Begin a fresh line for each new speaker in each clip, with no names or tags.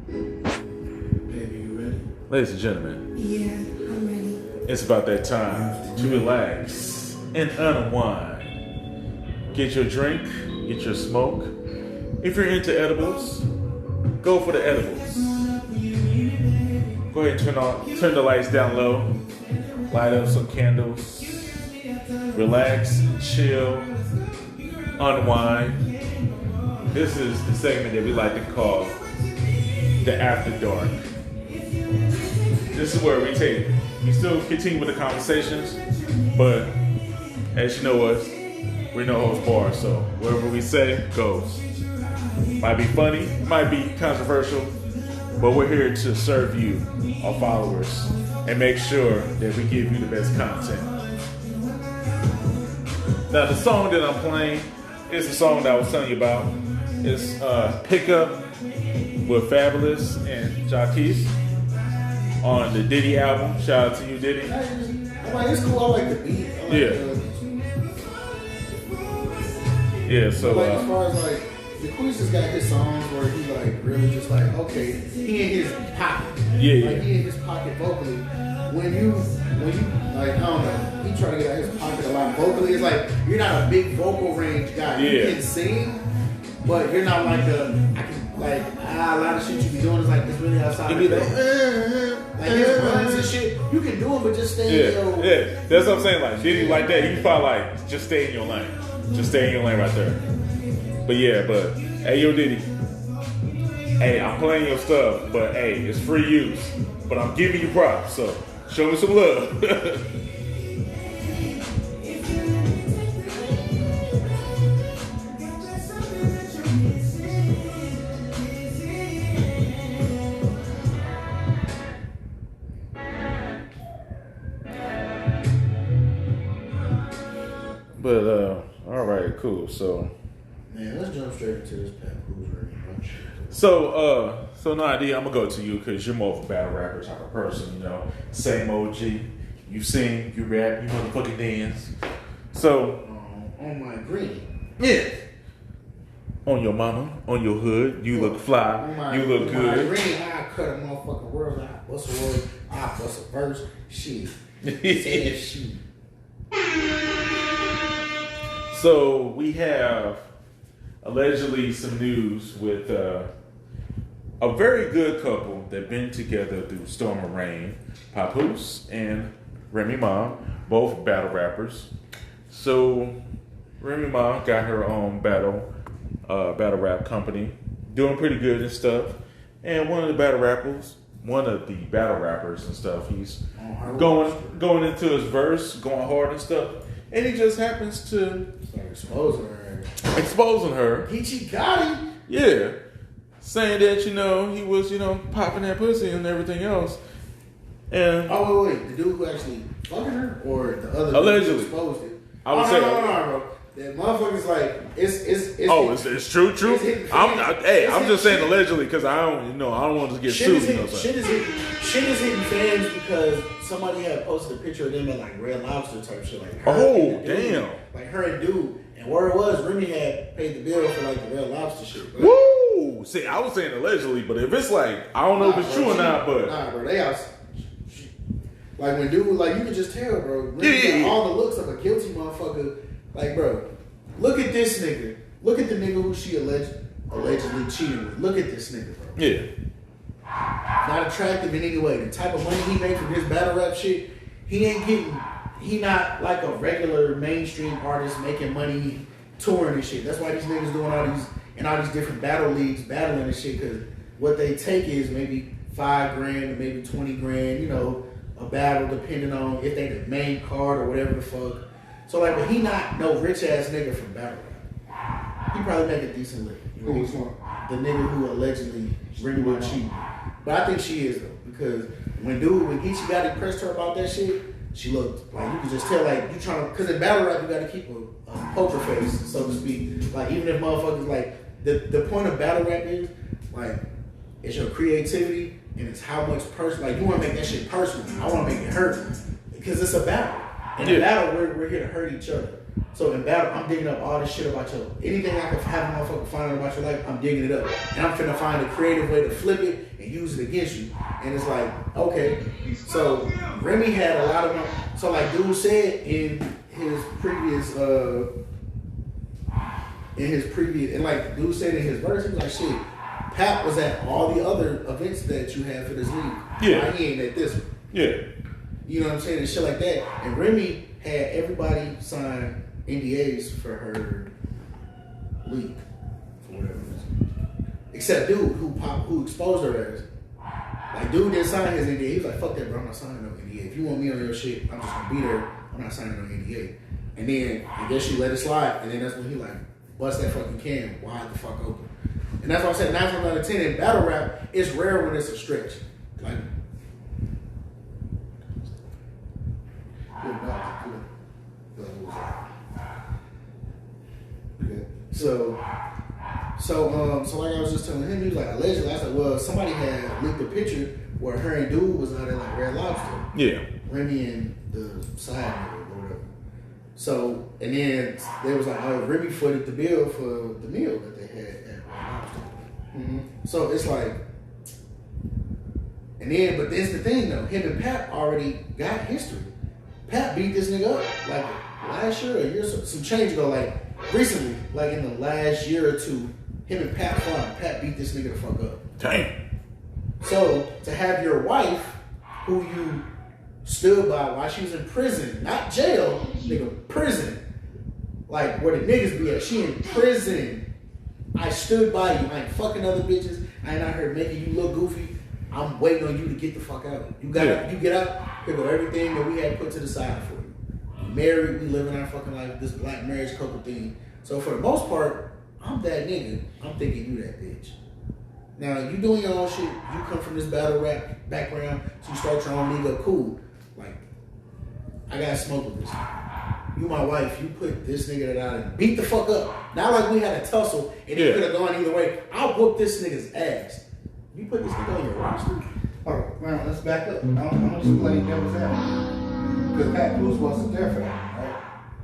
Baby, you ready?
Ladies and gentlemen,
Yeah, I'm ready.
it's about that time to relax and unwind. Get your drink, get your smoke. If you're into edibles, go for the edibles. Go ahead and turn the lights down low. Light up some candles. Relax, chill, unwind. This is the segment that we like to call the After Dark. This is where we still continue with the conversations, but as you know us, we're no holds barred, so whatever we say goes. Might be funny, might be controversial, but we're here to serve you, our followers, and make sure that we give you the best content. Now, the song that I'm playing is the song that I was telling you about. It's Pick Up with Fabulous and Jacquees on the Diddy album. Shout out to you, Diddy.
It's cool. I like the beat.
Yeah, so
as far as like the Queen's just got his songs where he like really just like, okay, he in his pocket.
Yeah.
Like he in his pocket vocally. When you like, I don't know, he try to get out his pocket a lot vocally. It's like you're not a big vocal range guy.
Yeah.
You can sing, but you're not like a lot of shit you be doing is like it's really outside of like his runs and shit. You can do it, but just stay in your...
Yeah, that's what I'm saying. Like Diddy like that, he probably like just stay in your lane. Just stay in your lane right there. But hey, yo, Diddy. Hey, I'm playing your stuff, but hey, it's free use. But I'm giving you props, so show me some love. But all right, cool. So,
man, let's jump straight into this Pat Cruiser.
So Nadia, I'm gonna go to you because you're more of a battle rapper type of person. You know, same OG. You sing, you rap, you motherfucking dance. So,
on my green,
yeah. On your mama, on your hood, you look fly, you look good.
My green, I cut a motherfucking word. I bust a word, I bust a verse. Shit, shit.
So we have allegedly some news with a very good couple that been together through storm and rain, Papoose and Remy Ma, both battle rappers. So Remy Ma got her own battle rap company, doing pretty good and stuff. And one of the battle rappers and stuff, he's going into his verse, going hard and stuff. And he just happens to exposing her.
Peachy Gotti.
Yeah. Saying that, he was, popping that pussy and everything else. And
wait. The dude who actually fucking her or the other
allegedly
dude who exposed it?
I would say
no, bro. That motherfucker's like
it's true. I'm just saying allegedly because I don't want to get sued.
Shit is hitting fans because somebody had posted a picture of them at like Red Lobster type shit. Like
damn.
Like her and dude. And word was Remy had paid the bill for like the Red Lobster shit. Bro.
Woo! See, I was saying allegedly, but if it's like I don't know if it's true or not, but
bro, they out. Like when dude, like you can just tell, bro. Remy got all the looks of a guilty motherfucker. Like, bro, look at this nigga. Look at the nigga who she allegedly cheated with. Look at this nigga, bro.
Yeah.
Not attractive in any way. The type of money he made from his battle rap shit, he not like a regular mainstream artist making money touring and shit. That's why these niggas doing all these different battle leagues, battling and shit, because what they take is maybe $5,000 or maybe $20,000, a battle depending on if they the main card or whatever the fuck. So like, but he not no rich ass nigga from battle rap. He probably make a decent living. The nigga who allegedly Remy Ma cheated. But I think she is though, because when Geechee Gotti pressed her about that shit, she looked like you could just tell like you trying to, because in battle rap you got to keep a poker face, so to speak. Like even if motherfuckers like the point of battle rap is like it's your creativity and it's how much personal. Like you want to make that shit personal. I want to make it hurt because it's a battle. In a battle, we're here to hurt each other. So in battle, I'm digging up all this shit about you. Anything I can have a motherfucker find out about your life, I'm digging it up. And I'm finna find a creative way to flip it and use it against you. And it's like, okay. So Remy had a lot of, so like dude said in his previous, and like dude said in his verse, he was like, shit, Pap was at all the other events that you had for this league.
Yeah.
Why he ain't at this one?
Yeah.
You know what I'm saying? And shit like that. And Remy had everybody sign NDAs for her league, for whatever reason. Except dude who exposed her as. Like dude didn't sign his NDA. He was like, fuck that, bro. I'm not signing no NDA. If you want me on your shit, I'm just gonna be there. I'm not signing no NDA. And then I guess she let it slide. And then that's when he like bust that fucking can wide the fuck open. And that's what I said. 9 times out of 10 in battle rap, it's rare when it's a stretch. Like. So like I was just telling him, he was like, allegedly, I said, well, somebody had leaked a picture where her and dude was out at like Red Lobster.
Yeah.
Remy and the side nigga or whatever. So, and then they was like, oh, Remy footed the bill for the meal that they had at Red Lobster. Mm-hmm. So it's like, and then, but this the thing though, him and Pap already got history. Pap beat this nigga up like last year or a year, some change ago, like recently, like in the last year or two, him and Pap fought. Pap beat this nigga the fuck up.
Damn.
So to have your wife, who you stood by while she was in prison, not jail, nigga, prison, like where the niggas be at, she in prison. I stood by you. I ain't fucking other bitches. I ain't out here making you look goofy. I'm waiting on you to get the fuck out. You got you get out, here go everything that we had put to the side for you. Married, we living our fucking life, this black marriage couple thing. So for the most part, I'm that nigga. I'm thinking you that bitch. Now you doing your own shit. You come from this battle rap background, so you start your own league up. Cool. Like, I gotta smoke with this. You my wife. You put this nigga that out and beat the fuck up. Not like we had a tussle and it could have gone either way. I'll whoop this nigga's ass. You put this nigga on your roster. All right, now let's back up. I'm gonna just play devil's advocate because Pat Bruce wasn't there for that, right?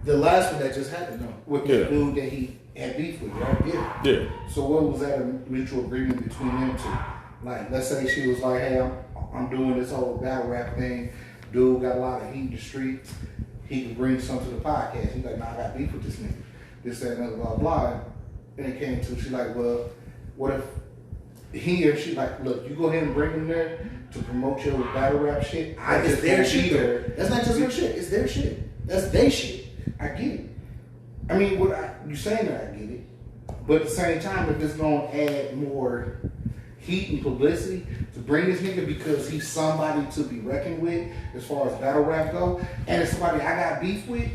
The last one that just happened, though, with the dude that he had beef with, right?
Yeah.
So what was that a mutual agreement between them two? Like, let's say she was like, hey, I'm doing this whole battle rap thing. Dude got a lot of heat in the streets. He can bring some to the podcast. He's like, nah, I got beef with this nigga. This, that, and other, blah, blah. And it came to, she's like, well, what if he or she like, look, you go ahead and bring him there to promote your battle rap shit. I just their shit there. That's not just her shit. It's their shit. That's their shit. I get it. I mean, you saying that I get it, but at the same time, if it's gonna add more heat and publicity to bring this nigga because he's somebody to be reckoned with as far as battle rap go, and it's somebody I got beef with,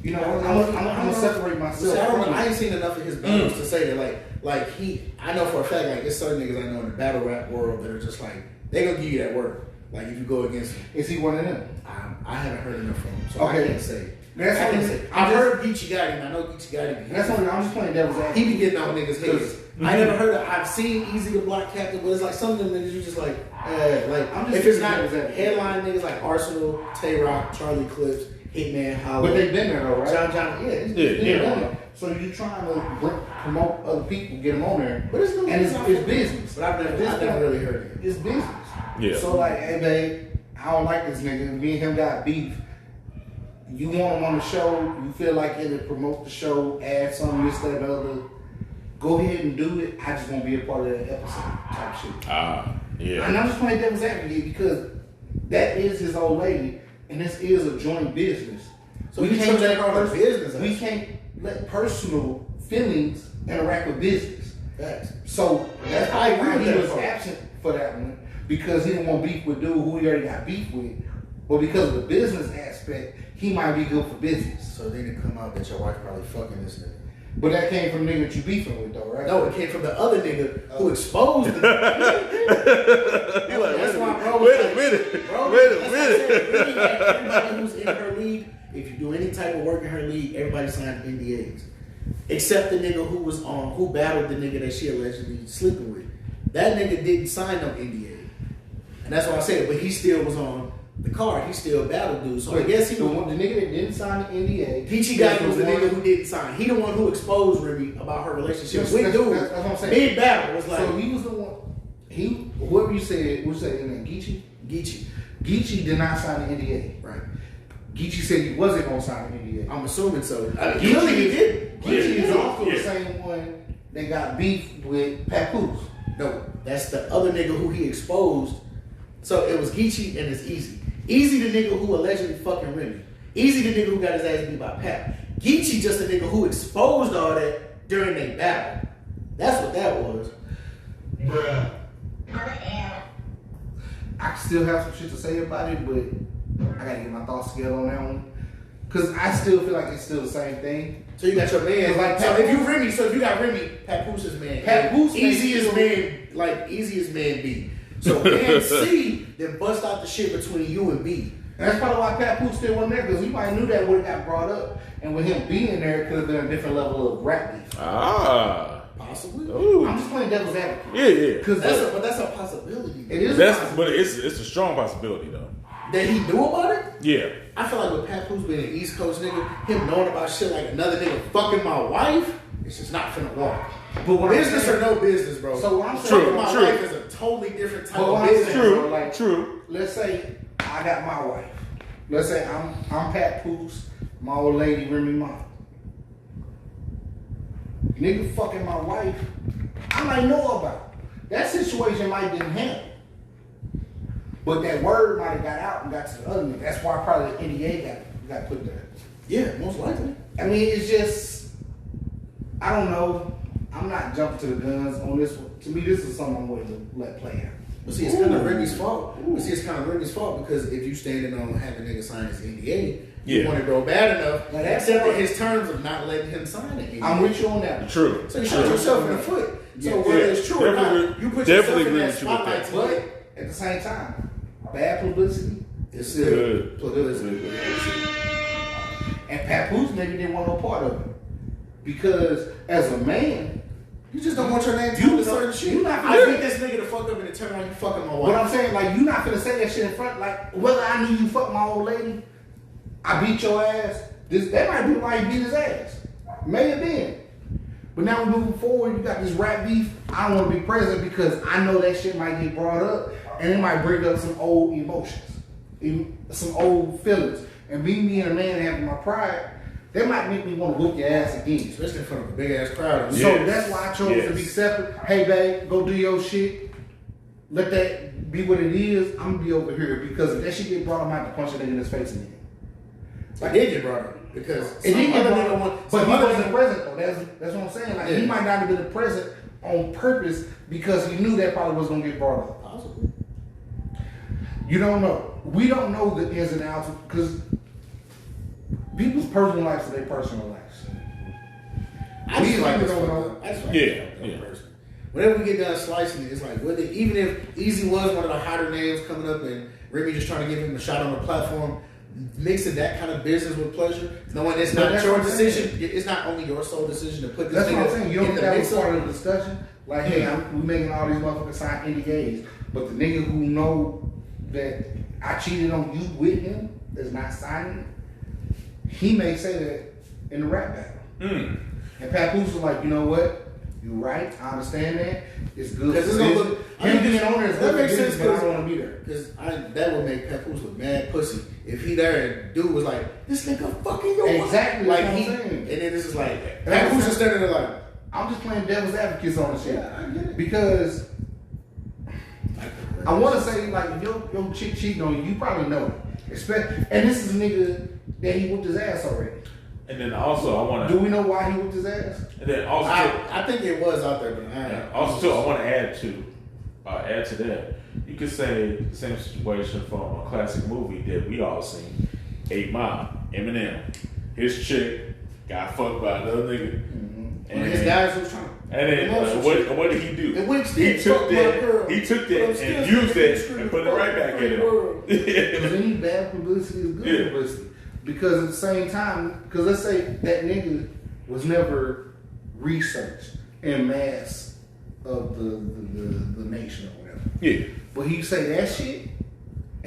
you know, I'm gonna separate myself. I ain't seen enough of his battles to say that like I know for a fact, like there's certain niggas I know in the battle rap world that are just like, they gonna give you that work. Like if you go against him. Is he one of them? I haven't heard enough from him, so okay. I can't say. I've heard Geechee got him. I know Geechee got him. That's only, I'm just playing devil's advocate. He be getting on niggas' heads. I never heard of. I've seen Easy the Block Captain, but it's like some of them niggas you just like I'm just if it's not headline niggas like Arsenal, Tay Rock, Charlie Clips, Hitman, Hollow. But they've been there though, right? John, yeah. So you're trying to promote other people, get them on there, but it's business. But I've never really heard it. It's business.
Yeah.
So like, hey babe, I don't like this nigga. Me and him got beef. You want him on the show? You feel like it'll promote the show, add something, this, that, and other. Go ahead and do it. I just won't be a part of that episode type shit.
Yeah.
And I'm just playing devil's advocate because that is his old lady, and this is a joint business. So we can't let personal feelings interact with business. So that's I agree he was absent for that one because he didn't want beef with dude who he already got beef with. But because of the business aspect, he might be good for business. So then it come out that your wife probably fucking this nigga. But that came from the nigga that you beefing with, though, right? No, it came from the other nigga who exposed the nigga. Wait a minute. Everybody who's in her league, if you do any type of work in her league, everybody signed NDAs. Except the nigga who battled the nigga that she allegedly sleeping with. That nigga didn't sign no NDA. And that's what I said, but he still was on the card. He still battled dude. So I guess he
the nigga that didn't sign the NDA.
Peachy Guy was the nigga who didn't sign. He the one who exposed Remy about her relationship with dude.
That's what I'm saying.
Mid battle was like.
So he was the one. Whoever you said, what's that name? Geechee did not sign the NDA.
Right.
Geechee said he wasn't gonna sign the NDA.
I'm assuming so.
He
did.
Geechee is also the same one that got beef with Papoose.
No, that's the other nigga who he exposed. So it was Geechee and it's Easy. Easy the nigga who allegedly fucking Remy. Easy the nigga who got his ass beat by Pap. Geechee just the nigga who exposed all that during their battle. That's what that was.
Bruh. I still have some shit to say about it, but I gotta get my thoughts together on that one. Cause I still feel like it's still the same thing.
So you got your man.
Like,
so if you got Remy, Papoose man.
Papoose
easiest man B. So man C then bust out the shit between you and B.
And that's probably why Papoose still wasn't there, because he might knew that would have got brought up. And with him being there, it could have been a different level of rap beef.
Possibly.
Ooh.
I'm just playing devil's advocate.
Yeah.
Because
that's a possibility.
It is.
But it's a strong possibility though.
That he knew about it?
Yeah.
I feel like with Papoose being an East Coast nigga, him knowing about shit like another nigga fucking my wife, it's just not finna walk.
But
business or no business, bro.
So what I'm saying,
fucking my wife is a totally different type of business.
True.
Let's say I got my wife. Let's say I'm Papoose, my old lady Remy Ma. Nigga fucking my wife, I might know about it. That situation might didn't happen. But that word might have got out and got to the other nigga. That's why probably the NDA got put there.
Yeah, most likely.
I mean, it's just, I don't know. I'm not jumping to the guns on this one. To me, this is something I'm going to let play out.
But see, it's kind of Remy's fault. Because if you standing on having nigga sign his NDA, you want to go bad enough to accept his terms of not letting him sign it.
I'm with you on that.
True.
So you shot yourself in the foot. So whether it's true or not, you put yourself in that spotlight.
But at the same time, bad publicity is still
good
publicity. And Papoose maybe didn't want no part of it. Because as a man,
you just don't want your name to certain shit. I beat this nigga to fuck up and then turn around you fucking my wife.
But I'm saying, like, you not finna say that shit in front, like, whether I knew you fucked my old lady, I beat your ass, that might be why you beat his ass. May have been. But now we're moving forward, you got this rap beef, I don't want to be present because I know that shit might get brought up and it might bring up some old emotions, some old feelings. And me and a man having my pride, that might make me want to whoop your ass again.
Especially in front of a big ass crowd.
So that's why I chose to be separate. Hey, babe, go do your shit. Let that be what it is. I'm going to be over here because if that shit get brought up, I have to punch a nigga in his face again.
Like, it did get brought up because
it did get brought up, but he wasn't present though. That's what I'm saying. Like, he might not have been present on purpose because he knew that probably was going to get brought up.
Possibly.
You don't know. We don't know the ins and outs because people's personal lives are their personal lives.
I just like this.
Don't know.
Yeah.
Whenever we get done slicing it, it's like even if Easy was one of the hotter names coming up and Remy just trying to give him a shot on the platform, mixing that kind of business with pleasure, knowing it's not your decision, it's not only your sole decision to put this
That's what I'm saying. You don't think that was part
of
of the discussion? Like, hey, we making all these motherfuckers sign NDAs, but the nigga who know that I cheated on you with him is not signing it, he may say that in the rap battle. And Papoose was like, you know what? You're right. I understand that. It's good.
Because it's gonna look.
Him being on there is
that
good
makes sense.
but I don't want to be there.
Because that would make Papoose look mad pussy if he there and dude was like, this nigga fucking your wife.
Exactly.
Like
what
he,
I'm saying.
and then this is like Papoose is standing there like,
I'm just playing devil's advocate on the shit.
Yeah, I get it.
Because I want to say, like, if your chick cheating on you, you probably know it. And this is a nigga that he whooped his ass already.
And then also, I want to.
Do we know why he whooped his ass?
And then also,
I think it was out there, but
I want to add to that. You could say the same situation from a classic movie that we all seen, 8 Mile, Eminem. His chick got fucked by another nigga.
Mm-hmm. And his guys was trying.
And then what did he do? He took that and used that and put it right back at him.
Because any bad publicity is good publicity. Because at the same time, because let's say that nigga was never researched in mass of the nation or whatever.
Yeah.
But he say that shit,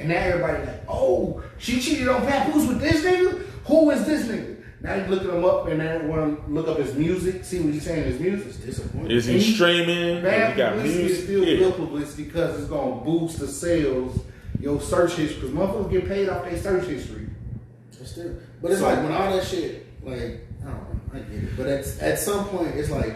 And now everybody like, oh, she cheated on Papoose with this nigga? Who is this nigga? Now you looking him up and then want to look up his music, see what he's saying in his music. It's disappointing.
Is he streaming?
Bad
He got
publicity is
music?
still
Yeah.
good publicity because it's going to boost the sales, your search history. Because motherfuckers get paid off their search history.
Still, but it's like when all that shit, like, I don't know, I get it. But at some point, it's like,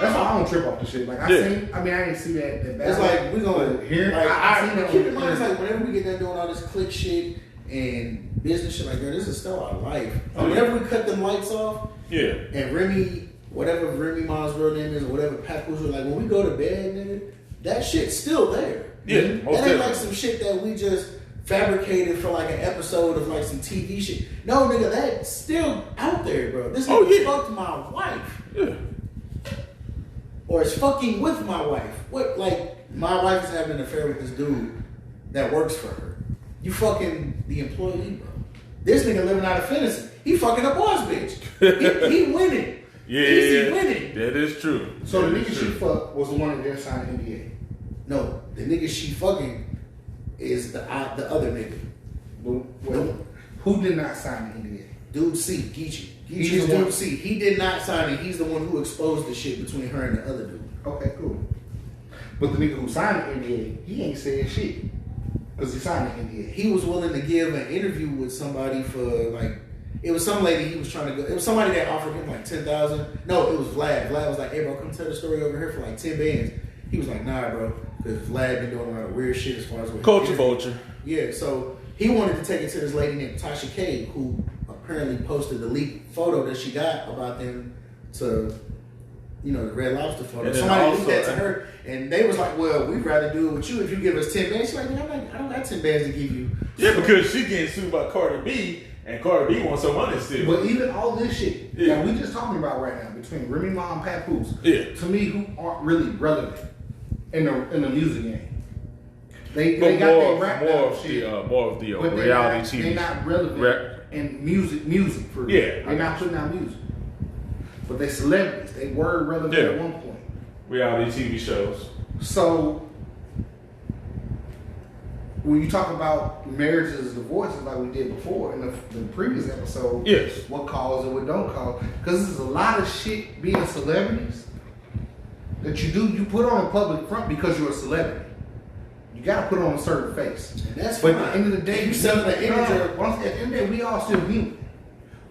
that's why I don't trip off the shit. Like, I didn't see that bad.
it's like, we gonna,
Here,
like,
I seen that
keep
on
in mind, it's
the
like, whenever we get done doing all this click shit and business shit, like, girl, this is still our life. Like, whenever we cut them lights off, and Remy, whatever Remy Ma's real name is, or whatever Papoose was, like, when we go to bed, nigga, that shit's still there.
Yeah,
That ain't
most
like
definitely.
some shit that we just fabricated for like an episode of like some TV shit. No, nigga, that's still out there, bro. This nigga fucked my wife.
Yeah.
Or is fucking with my wife. What, like, my wife is having an affair with this dude that works for her. You fucking the employee, bro. This nigga living out of fantasy. He fucking a boss bitch. He winning.
Yeah,
Easy winning.
that is true.
So the
That
nigga
is
she
true.
fucked was the one that didn't sign the NDA.
No, the nigga she fucking is the other nigga.
Who did not sign the NDA?
Dude C, Geechee.
He's
Geechee's
the one-
dude C. He did not sign it. He's the one who exposed the shit between her and the other dude.
Okay, cool. But the nigga who signed the NDA, he ain't saying shit. Because he signed the NDA.
He was willing to give an interview with somebody for like, it was some lady he was trying to go. It was somebody that offered him like 10,000. No, it was Vlad. Vlad was like, "Hey, bro, come tell the story over here for like 10 bands." He was like, "Nah, bro," because Vlad been doing a lot of weird shit as far as what
Culture vulture.
Yeah, so he wanted to take it to this lady named Tasha K, who apparently posted the leaked photo that she got about them to, the Red Lobster photo.
And then
Somebody
also-
leaked that to her, and they was like, "Well, we'd rather do it with you if you give us 10 bands." She's like, "Man, I don't got 10 bands to give you."
Yeah, because she getting sued by Cardi B, and Cardi B wants some money still.
But even all this shit
Yeah.
that we just talking about right now between Remy Ma and Papoose,
Yeah.
to me, who aren't really relevant in the music game. They
But
got their rap
more
battle
of
shit,
the
but
reality TV.
They're not relevant in music for real.
Yeah,
They're not putting out music. But they're celebrities. They were relevant
Yeah.
at one point.
reality TV shows.
So when you talk about marriages and divorces like we did before in the previous episode,
Yes.
what cause and what don't cause, because there's a lot of shit being celebrities that you put on a public front because you're a celebrity. You gotta put on a certain face.
And that's
But
fine.
at the end of the day,
You selling the image of-
at the end of the day, we all still human.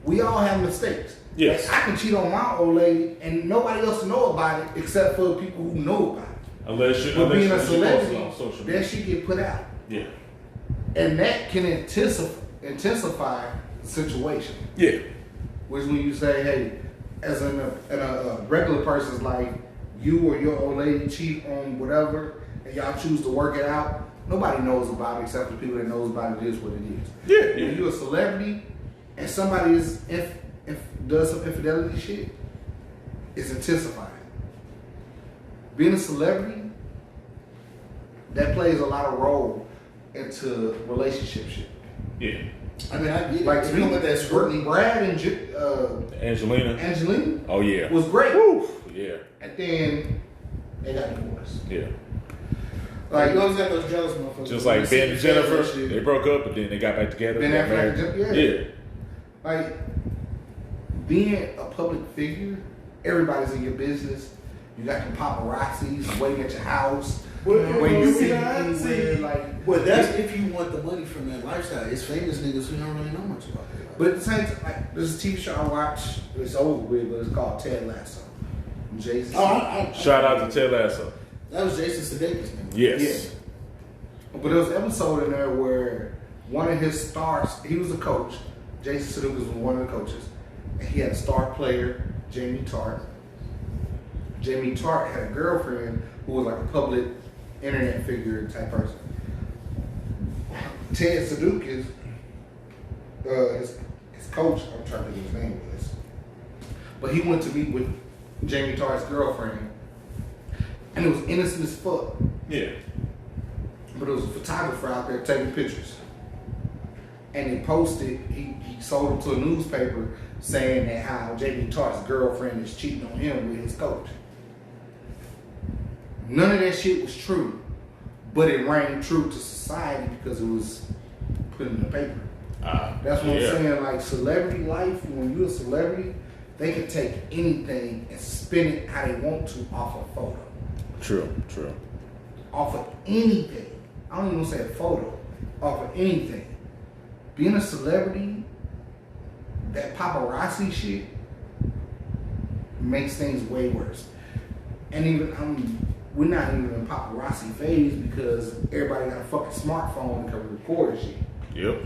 We all have mistakes.
Yes.
Like, I can cheat on my old lady and nobody else know about it except for people who know about it.
Unless you
But being a
post it
celebrity,
on social
that
media.
shit get put out.
Yeah.
And that can intensify the situation.
Yeah.
Which when you say, hey, as in a regular person's life, you or your old lady cheat on whatever, and y'all choose to work it out, nobody knows about it except the people that knows about it is what it is.
Yeah.
When you're a celebrity and somebody does some infidelity shit, it's intensifying. Being a celebrity, that plays a lot of role into relationship shit.
Yeah.
I mean, I get it.
Like
If
to
you
me,
look at that scrutiny.
Brad and
Angelina.
Angelina
Oh yeah.
was great,
Woo. Yeah.
and then they got divorced.
Yeah.
Like, you always got those jealous motherfuckers.
Just like Ben and Jennifer,
That shit.
they broke up, but then they got back together.
Ben
got
Affleck,
married.
yeah. Like being a public figure, everybody's in your business. You got the paparazzis waiting at your house. When you see anywhere, like,
But that's if you want the money from that lifestyle. It's famous niggas who don't really know much about that.
but at the same time, like, there's a TV show I watch. It's over with, but it's called Ted Lasso. Jason.
Shout out to Ted Lasso.
That was Jason Sudeikis, man.
Yes.
But there was an episode in there where one of his stars, he was a coach. Jason Sudeikis was one of the coaches, and he had a star player, Jamie Tart. Jamie Tart had a girlfriend who was like a public internet figure type person. Ted Sudeikis, his coach, I'm trying to think his name was, but he went to meet with Jamie Tart's girlfriend, and it was innocent as fuck.
Yeah.
But there was a photographer out there taking pictures. And he posted, he sold them to a newspaper saying that how Jamie Tart's girlfriend is cheating on him with his coach. None of that shit was true. but it rang true to society because it was put in the paper. That's what I'm saying. Like celebrity life, when you're a celebrity, they can take anything and spin it how they want to off a photo.
True.
Off of anything. I don't even want to say a photo. Off of anything. Being a celebrity, that paparazzi shit makes things way worse. And even we're not even in paparazzi phase because everybody got a fucking smartphone and can record shit.
Yep.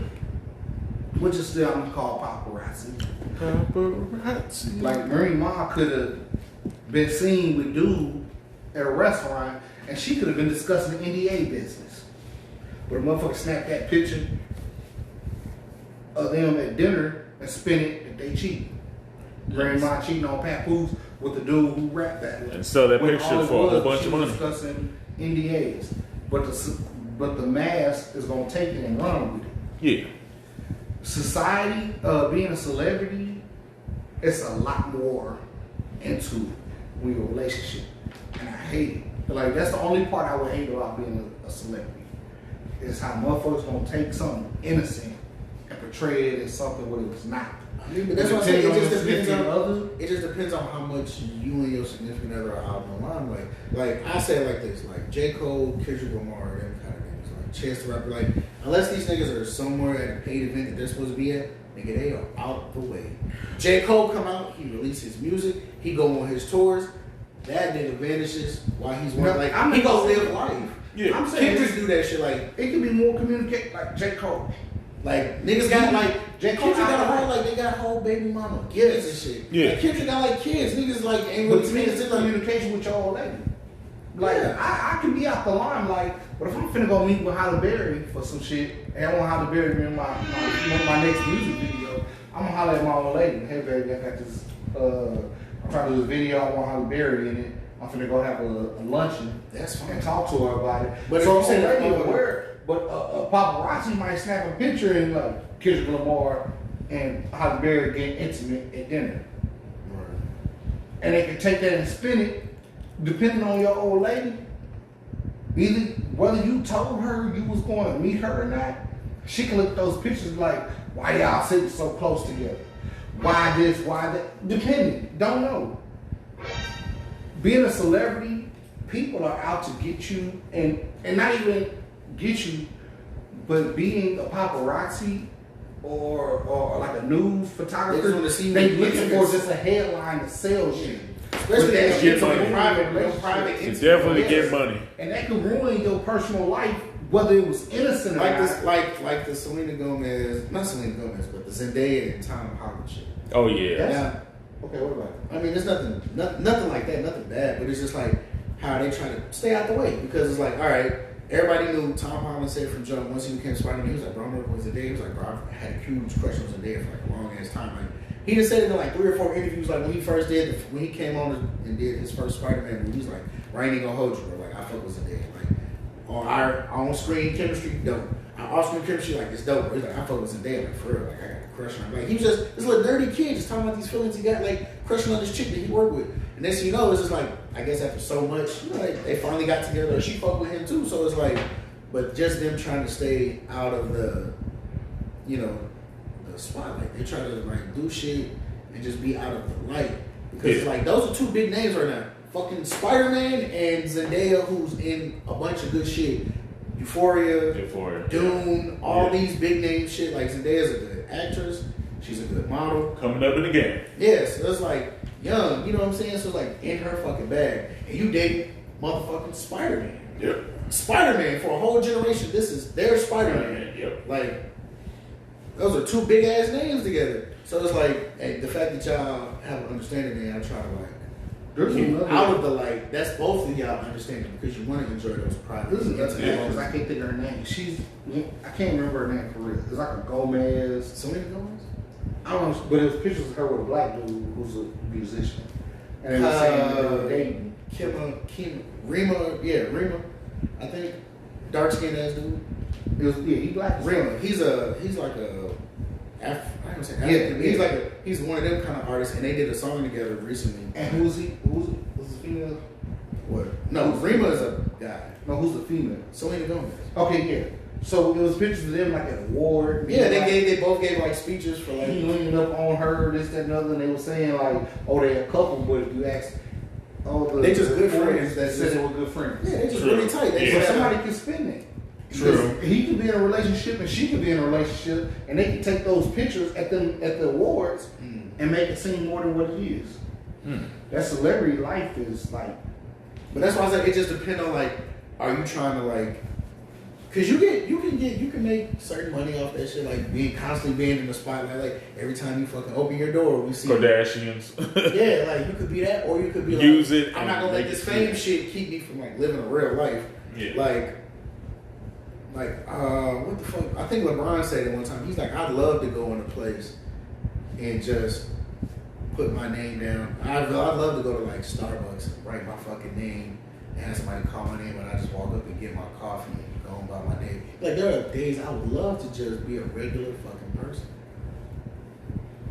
Which is still I'm called paparazzi.
Paparazzi.
Like Marine Ma could have been seen with dude at a restaurant and she could have been discussing the NDA business. But a motherfucker snapped that picture of them at dinner and spin it that they cheated. Marine Ma cheating on Papoose with the dude who rapped that.
And sell that
When
picture
all it
for a whole
was,
bunch
she
of
was
money.
discussing NDAs. But the mass is gonna take it and run with it.
Yeah.
Society, being a celebrity, it's a lot more into when your relationship. And I hate it. Like that's the only part I would hate about being a celebrity. Is how motherfuckers gonna take something innocent and portray it as something what it was not.
I mean, but that's what I'm saying. It just depends on how much you and your significant other are out in the limelight. Like I say it like this, like J. Cole, Kendrick Lamar, them kind of niggas, like Chance the Rapper. Like unless these niggas are somewhere at a paid event that they're supposed to be at, nigga, they are out the way. J. Cole come out, he release his music, he go on his tours. That nigga vanishes while he's working. Like he gonna live life.
Yeah.
I'm saying
Kendrick do that shit. Like
it can be more communicate like J. Cole.
Like niggas got like Kendrick got a whole like they got whole baby mama kids and shit.
Yeah.
Like, Kendrick got like kids. Niggas like ain't
But
really
to me,
it's
it's
like
communication with your old lady. Like
Yeah.
I can be out the limelight, but if I'm finna go meet with Halle Berry for some shit, and I want Halle Berry to be in my next music video, I'm gonna holler at my old lady. Hey baby, I got this. I'm trying to do this video. I want Halle Berry in it. I'm finna go have a luncheon.
That's fine.
And talk to her about it.
But
so
if you say that
lady
motherfucker-
aware. But a paparazzi might snap a picture and like Kendrick Lamar and Halle Berry getting intimate at dinner. And they can take that and spin it, depending on your old lady. Either whether you told her you was going to meet her or not, she can look at those pictures like, why y'all sitting so close together? Why this, why that? Depending, don't know. Being a celebrity, people are out to get you, and not even get you, but being a paparazzi or like a news photographer,
They just wanna see
they
you
looking
get
for just a headline to sell shit.
Especially
But
that
that
shit
money.
from private
It's
intimate.
definitely
Yes.
get money.
And that could ruin your personal life, whether it was innocent or
Like
not.
this, like the Selena Gomez, not Selena Gomez, but the Zendaya and Tom Holland shit.
Oh yeah.
That's-
Now,
Okay, what about it?
I mean, there's nothing like that, nothing bad, but it's just like how they try to stay out the way because it's like, all right, everybody knew Tom Holland said from jump once he became Spider-Man, he was like, bro, I'm working with Zendaya. He was like, bro, I had a huge crush on Zendaya for like a long ass time. Like, he just said it in like 3 or 4 interviews, like when he came on and did his first Spider-Man movie, he was like, bro, I ain't gonna hold you, bro. Like, I fuck with Zendaya. Like, on our on-screen chemistry, dope. Our off-screen chemistry, like, it's dope. He's like, I fuck with Zendaya, like, for real. Like, I got a crush on him. Like, he was just this little nerdy kid just talking about these feelings he got, like, crushing on this chick that he worked with. And next thing you know, it's just like, I guess after so much, you know, like, they finally got together, and she fucked with him too. So it's like, but just them trying to stay out of the, you know, the spotlight. They try to, like, do shit and just be out of the light. Because it's like, those are 2 big names right now. Fucking Spider-Man and Zendaya, who's in a bunch of good shit. Euphoria, Dune, all these big name shit. Like, Zendaya's a good actress. She's a good model.
Coming up in the game.
Yes, so it's like young, you know what I'm saying? So it's like in her fucking bag. And you date motherfucking Spider-Man.
Yep.
Spider-Man for a whole generation. This is their Spider-Man.
Yep.
Like, those are 2 big ass names together. So it's like, hey, the fact that y'all have an understanding and y'all try to like
There's
keep
another-
out of the light, that's both of y'all understanding because you want to enjoy those private.
This is another
intimate
actress. I
moments.
can't think of her name. I can't remember her name for real. It's like a Gomez.
Selena Gomez?
I don't know, but it was pictures of her with a black dude who's a musician. And they were saying that they were dating.
Rima. I think dark skinned ass dude.
It was, yeah, he black. as
Rima.
fuck.
He's like a. I don't say African.
Yeah.
He's one of them kind of artists, and they did a song together recently.
And who's he? Who's the female?
What? No, Rima is a guy.
No, who's the female?
Selena Gomez.
Okay, yeah. So it was pictures of them like at an award.
Yeah, they both gave like speeches for like.
He leaned up on her, this, that, and other, and they were saying like, oh, they're a couple, but if you ask all the
They just good friends.
that said they were good friends.
Yeah, they just
True.
really tight. They
So
just
somebody can spin that.
True.
He could be in a relationship and she could be in a relationship, and they can take those pictures at the awards and make it seem more than what it is. That celebrity life is like.
But that's why I said it just depends on like, are you trying to like, cause you can make certain money off that shit, like constantly being in the spotlight. Like every time you fucking open your door, we see
Kardashians.
Yeah, like you could be that, or you could be like,
Use it
I'm not gonna
and
let this
make
fame
it.
shit keep me from like living a real life.
Yeah.
Like what the fuck? I think LeBron said it one time. He's like, I'd love to go in a place and just put my name down. I'd love to go to like Starbucks and write my fucking name and have somebody call my name, and I just walk up and get my coffee and go on by my name. Like there are days I would love to just be a regular fucking person,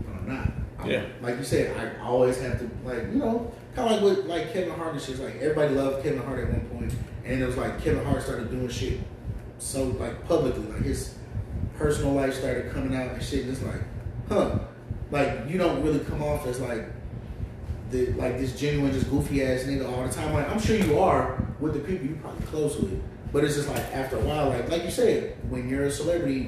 but I'm not.
Yeah.
Like you said, I always have to like, you know, kind of like with like Kevin Hart and shit. Like everybody loved Kevin Hart at one point, and it was like Kevin Hart started doing shit so like publicly, like his personal life started coming out and shit. And it's like, like you don't really come off as like this genuine, just goofy ass nigga all the time. Like I'm sure you are with the people you probably close with, but it's just like after a while, like you said, when you're a celebrity,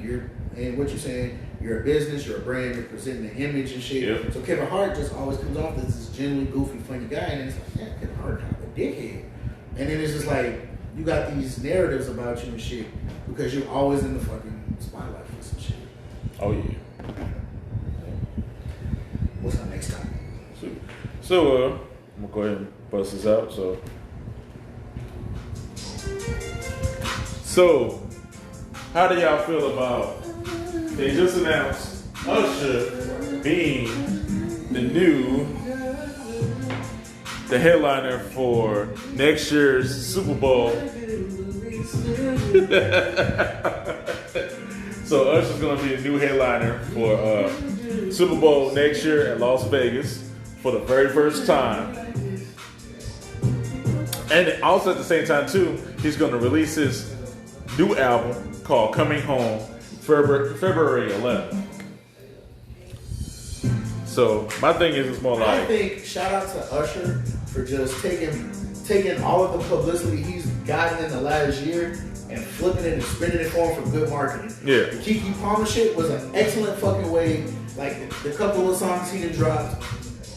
and what you're saying, you're a business, you're a brand, you're presenting an image and shit.
Yep.
So Kevin Hart just always comes off as this genuinely goofy, funny guy, and it's like, yeah, Kevin Hart kind of a dickhead. And then it's just like you got these narratives about you and shit because you're always in the fucking spotlight for some shit.
Oh yeah.
What's our next time?
So I'm gonna go ahead and bust this out. So how do y'all feel about? They just announced Usher being the headliner for next year's Super Bowl. So Usher's gonna be a new headliner for Super Bowl next year at Las Vegas for the very first time. And also at the same time too, he's gonna release his new album called Coming Home February 11th. So my thing is, it's more like,
I think shout out to Usher for just taking all of the publicity he's gotten in the last year and flipping it and spinning it for him for good marketing.
Yeah.
The Keke Palmer shit was an excellent fucking way. Like the couple of songs he done dropped,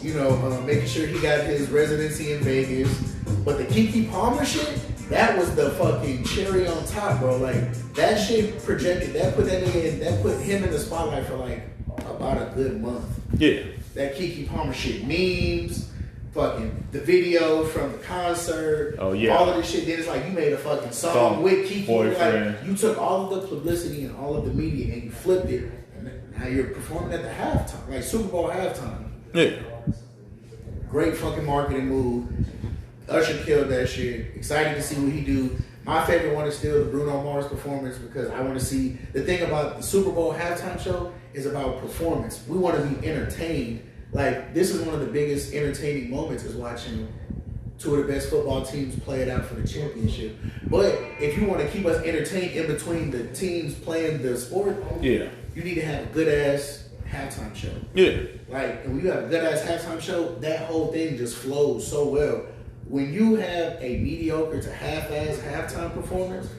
you know, making sure he got his residency in Vegas. But the Keke Palmer shit, that was the fucking cherry on top, bro. Like that shit projected, that put him in the spotlight for like about a good month.
yeah,
That Keke Palmer shit, memes, fucking the video from the concert,
Oh, yeah.
all of this shit. Then it's like you made a fucking song
Song,
with Keke.
Boyfriend.
Like you took all of the publicity and all of the media and you flipped it, and now you're performing at the halftime, like Super Bowl halftime.
yeah,
Great fucking marketing move. Usher killed that shit. Excited to see what he do. My favorite one is still the Bruno Mars performance because I want to see. The thing about the Super Bowl halftime show is about performance. We want to be entertained. Like this is one of the biggest entertaining moments is watching two of the best football teams play it out for the championship. But if you want to keep us entertained in between the teams playing the sport,
yeah,
you need to have a good ass halftime show.
yeah,
Like, and when you have a good ass halftime show, that whole thing just flows so well. When you have a mediocre to half-ass halftime performance,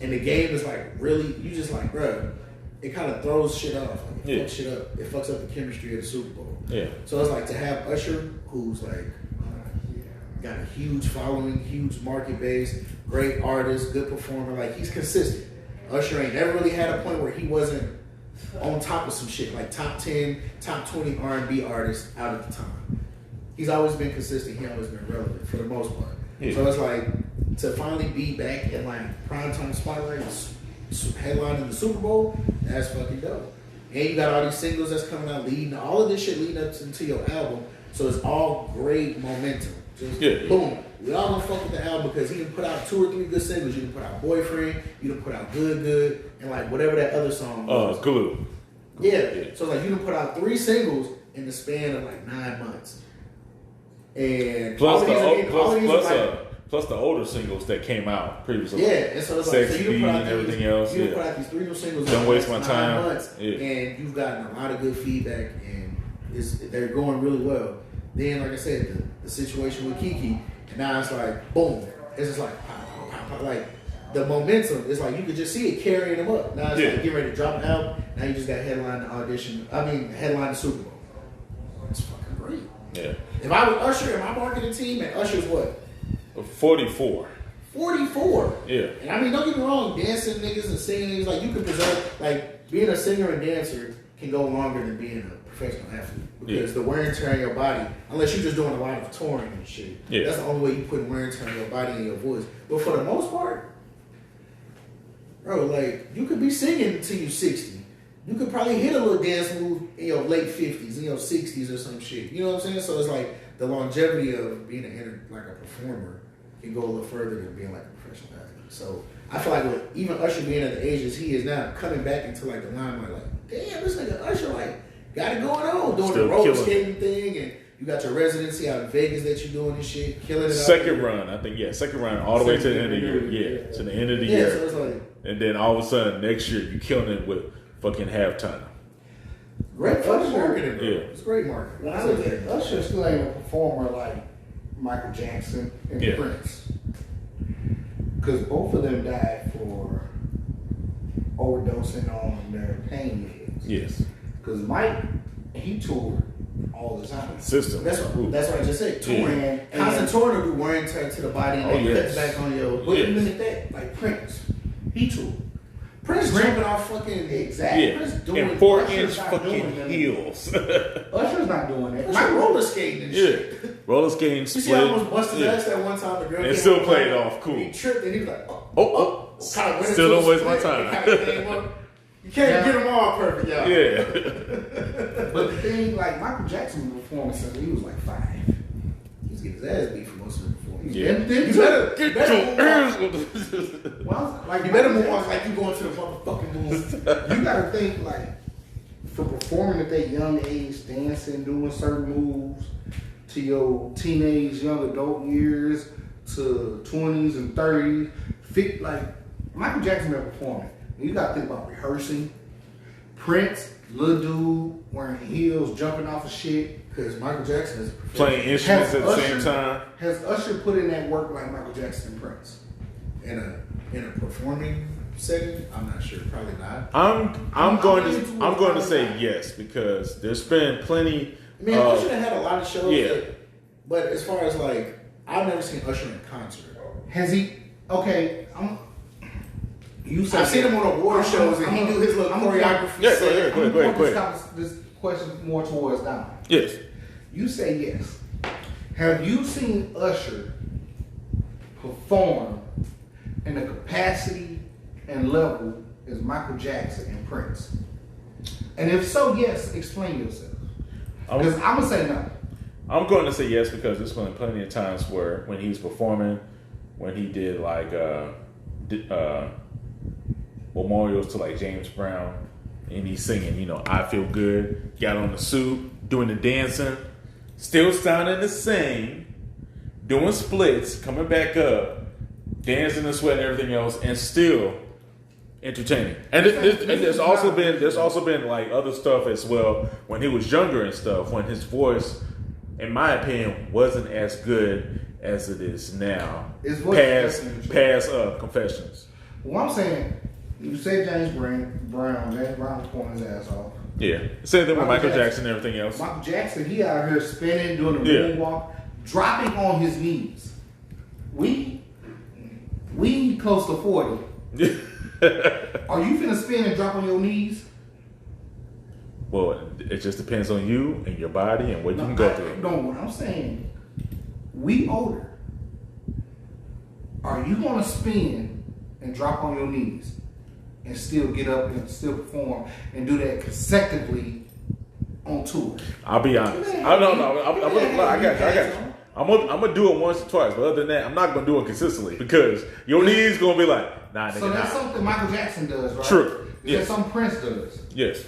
and the game is like really, you just like, bruh, it kind of throws shit off. Like, it fucks shit up. It fucks up the chemistry of the Super Bowl.
yeah.
So it's like to have Usher, who's like got a huge following, huge market base, great artist, good performer. Like he's consistent. Usher ain't never really had a point where he wasn't on top of some shit, like top 10, top 20 R&B artists out at the time. He's always been consistent. He always been relevant for the most part.
Yeah.
So it's like to finally be back in like primetime spotlight, headlining the Super Bowl. That's fucking dope. And you got all these singles that's coming out, all of this shit leading up into your album. So it's all great momentum. Just boom. We all gonna fuck with the album because he done put out 2 or 3 good singles. You done put out Boyfriend, you done put out Good, and like whatever that other song was.
Glue.
Yeah. So like you done put out 3 singles in the span of like 9 months. And
Plus
all of these are like,
plus the older singles that came out previously.
Yeah, and so it's
Sex
like, so
Beat and everything else.
You put out these 3 new singles.
Don't
in
Waste
the
My
last
Time.
9 months, and you've gotten a lot of good feedback, and they're going really well. Then, like I said, the situation with Kiki, and now it's like boom. It's just like pop, pop, pop, pop, like the momentum. It's like you could just see it carrying them up. Now it's like getting ready to drop an album. Now you just got headline the Super Bowl. It's fucking great.
Yeah.
If I was Usher and my marketing team, and Usher's what?
44.
44.
Yeah.
And I mean, don't get me wrong, dancing niggas and singing niggas, like you can preserve, like being a singer and dancer can go longer than being a professional athlete. Because the wear and tear on your body, unless you're just doing a lot of touring and shit, that's the only way you put wear and tear on your body and your voice. But for the most part, bro, like you could be singing until you're 60. You could probably hit a little dance move in your late 50s, in your 60s or some shit. You know what I'm saying? So it's like the longevity of being a performer can go a little further than being like a professional athlete. So I feel like with even Usher being at the ages he is now, coming back into like the limelight, like, damn, this nigga Usher like got it going on, doing
Still
the roller
killing.
skating thing, and you got your residency out in Vegas that you're doing and shit, killing it.
Second run, I think. Yeah, second run all the way to the end of the year. Yeah, to the end of the year.
So it's like,
and then all of a sudden next year you killing it with fucking halftime.
great fucking marketing, bro.
Yeah.
It's great marketing.
When I look at Usher, still ain't a performer like Michael Jackson and Prince, because both of them died for overdosing on their pain meds.
Yes.
Because Mike, he toured all the time.
System.
That's what I just said. Touring.
Yeah.
Constant touring will do wear and tear to the body and cuts back on your. But
Yes.
even at that, like Prince, he toured. Prince jumping off fucking
Exactly.
Prince
Yeah.
doing
And 4-inch
Usher's not
fucking
doing that.
heels.
Usher's not doing that.
Like roller skating and
Yeah.
shit.
Roller skating
You see, I almost
split.
busted his ass that one time. The girl
And
came
still
up
played
behind him,
off cool.
He tripped and he was like,
Oh.
kind of went
Still
into
don't
a
waste my
split and
time.
kinda came up. You can't get them all perfect, y'all.
Yeah.
But the thing, like Michael Jackson was performing since he was like 5.
He was getting his ass beat for most of the performance.
Yeah.
You better move on.
Well, like
You better move on like you going to the motherfucking moon.
You gotta think like for performing at that young age, dancing, doing certain moves to your teenage, young adult years, to 20s and 30s, like Michael Jackson been performing. You gotta think about rehearsing. Prince, little dude wearing heels, jumping off of shit.
Because Michael Jackson is a professional.
Playing instruments at the same
Usher-
time.
Has Usher put in that work like Michael Jackson and Prince?
in a performing setting. I'm not sure. Probably not.
I'm going to say yes because there's been plenty.
I mean, Usher done had a lot of shows.
Yeah.
But as far as like, I've never seen Usher in concert.
Has he? Okay, you said
I've seen him on award shows and he do his little choreography.
Yeah,
set.
go ahead.
This question more towards Don.
Yes.
You say yes. Have you seen Usher perform in the capacity and level as Michael Jackson and Prince? And if so, yes, explain yourself. Because I'm gonna say no.
I'm going to say yes because there's been plenty of times where when he's performing, when he did like memorials to like James Brown, and he's singing, you know, I Feel Good, got on the suit, doing the dancing, still sounding the same, doing splits, coming back up, dancing and sweating and everything else, and still entertaining. And there's also been like other stuff as well when he was younger and stuff, when his voice, in my opinion, wasn't as good as it is now. Past Confessions.
Well, I'm saying, you say James Brown was pouring his ass off.
Yeah. Same thing with Michael Jackson and everything else.
Michael Jackson, he out here spinning, doing the moonwalk, dropping on his knees. We close to 40. Are you finna spin and drop on your knees?
Well, it just depends on you and your body and what you can go through.
No, what I'm saying, we older. Are you gonna spin and drop on your knees and still get up and still perform and do that consecutively on tour?
I'll be honest. I don't know. I got you. I'm gonna do it once or twice, but other than that, I'm not gonna do it consistently because your knees gonna be like, nah, nigga.
So that's something Michael Jackson does, right?
True.
Is that something Prince does?
Yes.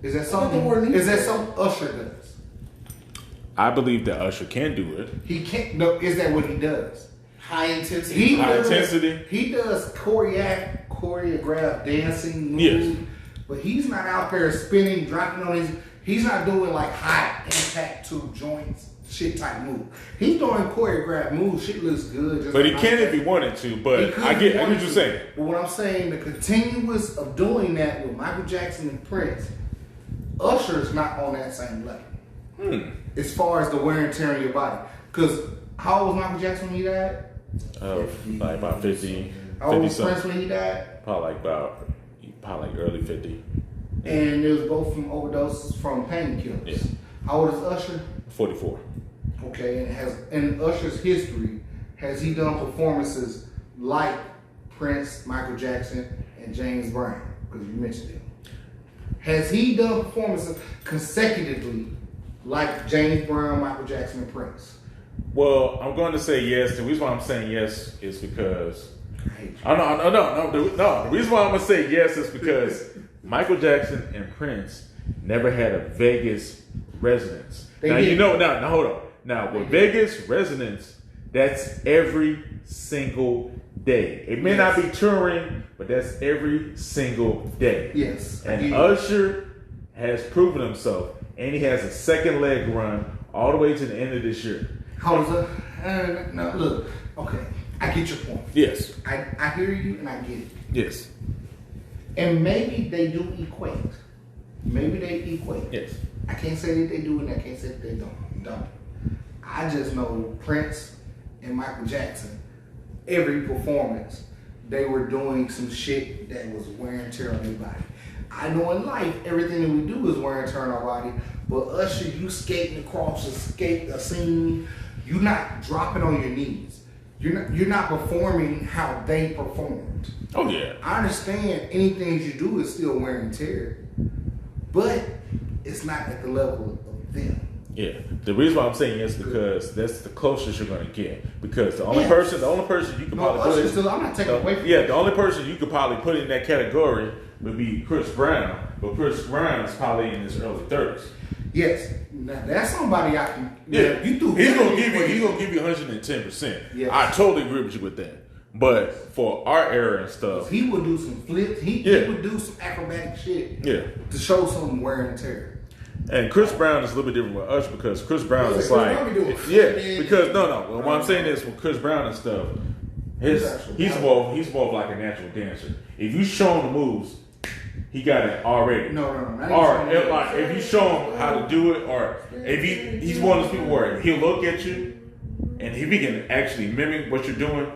Is that something? Is that something Usher does?
I believe that Usher can do it.
He can't. No, is that what he does?
high intensity.
He does choreographed dancing moves, but he's not out there spinning, dropping on his. He's not doing like high impact to joints shit type move. He's doing choreographed moves. Shit looks good. Just
but
like
he can if he wanted to. But I get what you're saying.
But what I'm saying, the continuous of doing that with Michael Jackson and Prince, Usher's not on that same level. As far as the wear and tear on your body. Because how old was Michael Jackson when he died?
Like about 50.
How old was
50
Prince when he died?
Probably like early 50.
And it was both from overdoses from painkillers.
Yeah.
How old is Usher?
44.
Okay, and in Usher's history, has he done performances like Prince, Michael Jackson, and James Brown? Because you mentioned them. Has he done performances consecutively like James Brown, Michael Jackson, and Prince?
Well, I'm going to say yes. The reason why I'm saying yes is because no. The reason why I'm going to say yes is because Michael Jackson and Prince never had a Vegas residence. Now hold on. Now with Vegas residence, that's every single day. It may not be touring, but that's every single day.
Yes.
And Usher has proven himself, and he has a second leg run all the way to the end of this year.
How is that? No, look. Okay, I get your point.
Yes.
I hear you and I get it.
Yes.
And maybe they do equate. Maybe they equate.
Yes.
I can't say that they do and I can't say that they don't. I just know Prince and Michael Jackson, every performance, they were doing some shit that was wear and tear on their body. I know in life, everything that we do is wear and tear on our body, but Usher, you skating across a scene, you're not dropping on your knees. You're not performing how they performed.
Oh yeah.
I understand anything you do is still wear and tear, but it's not at the level of them.
Yeah. The reason why I'm saying yes is because that's the closest you're going to get. Because the only person you could probably put in,
I'm not taking away from
the only person you could probably put in that category would be Chris Brown, but Chris Brown is probably in his early 30s.
Yes, now that's somebody I can.
Yeah,
you do.
He's gonna give you 110%.
Yes.
I totally agree with you with that. But for our era and stuff,
he would do some flips. He would do some acrobatic shit.
Yeah,
to show some wear and tear.
And Chris Brown is a little bit different with us because Chris Brown is like, because no. What I'm saying is with Chris Brown and stuff, he's more of like a natural dancer. If you show him the moves, he got it already.
No.
Or if you show him how to do it, or if he's one of those people where he'll look at you, and if he can actually mimic what you're doing,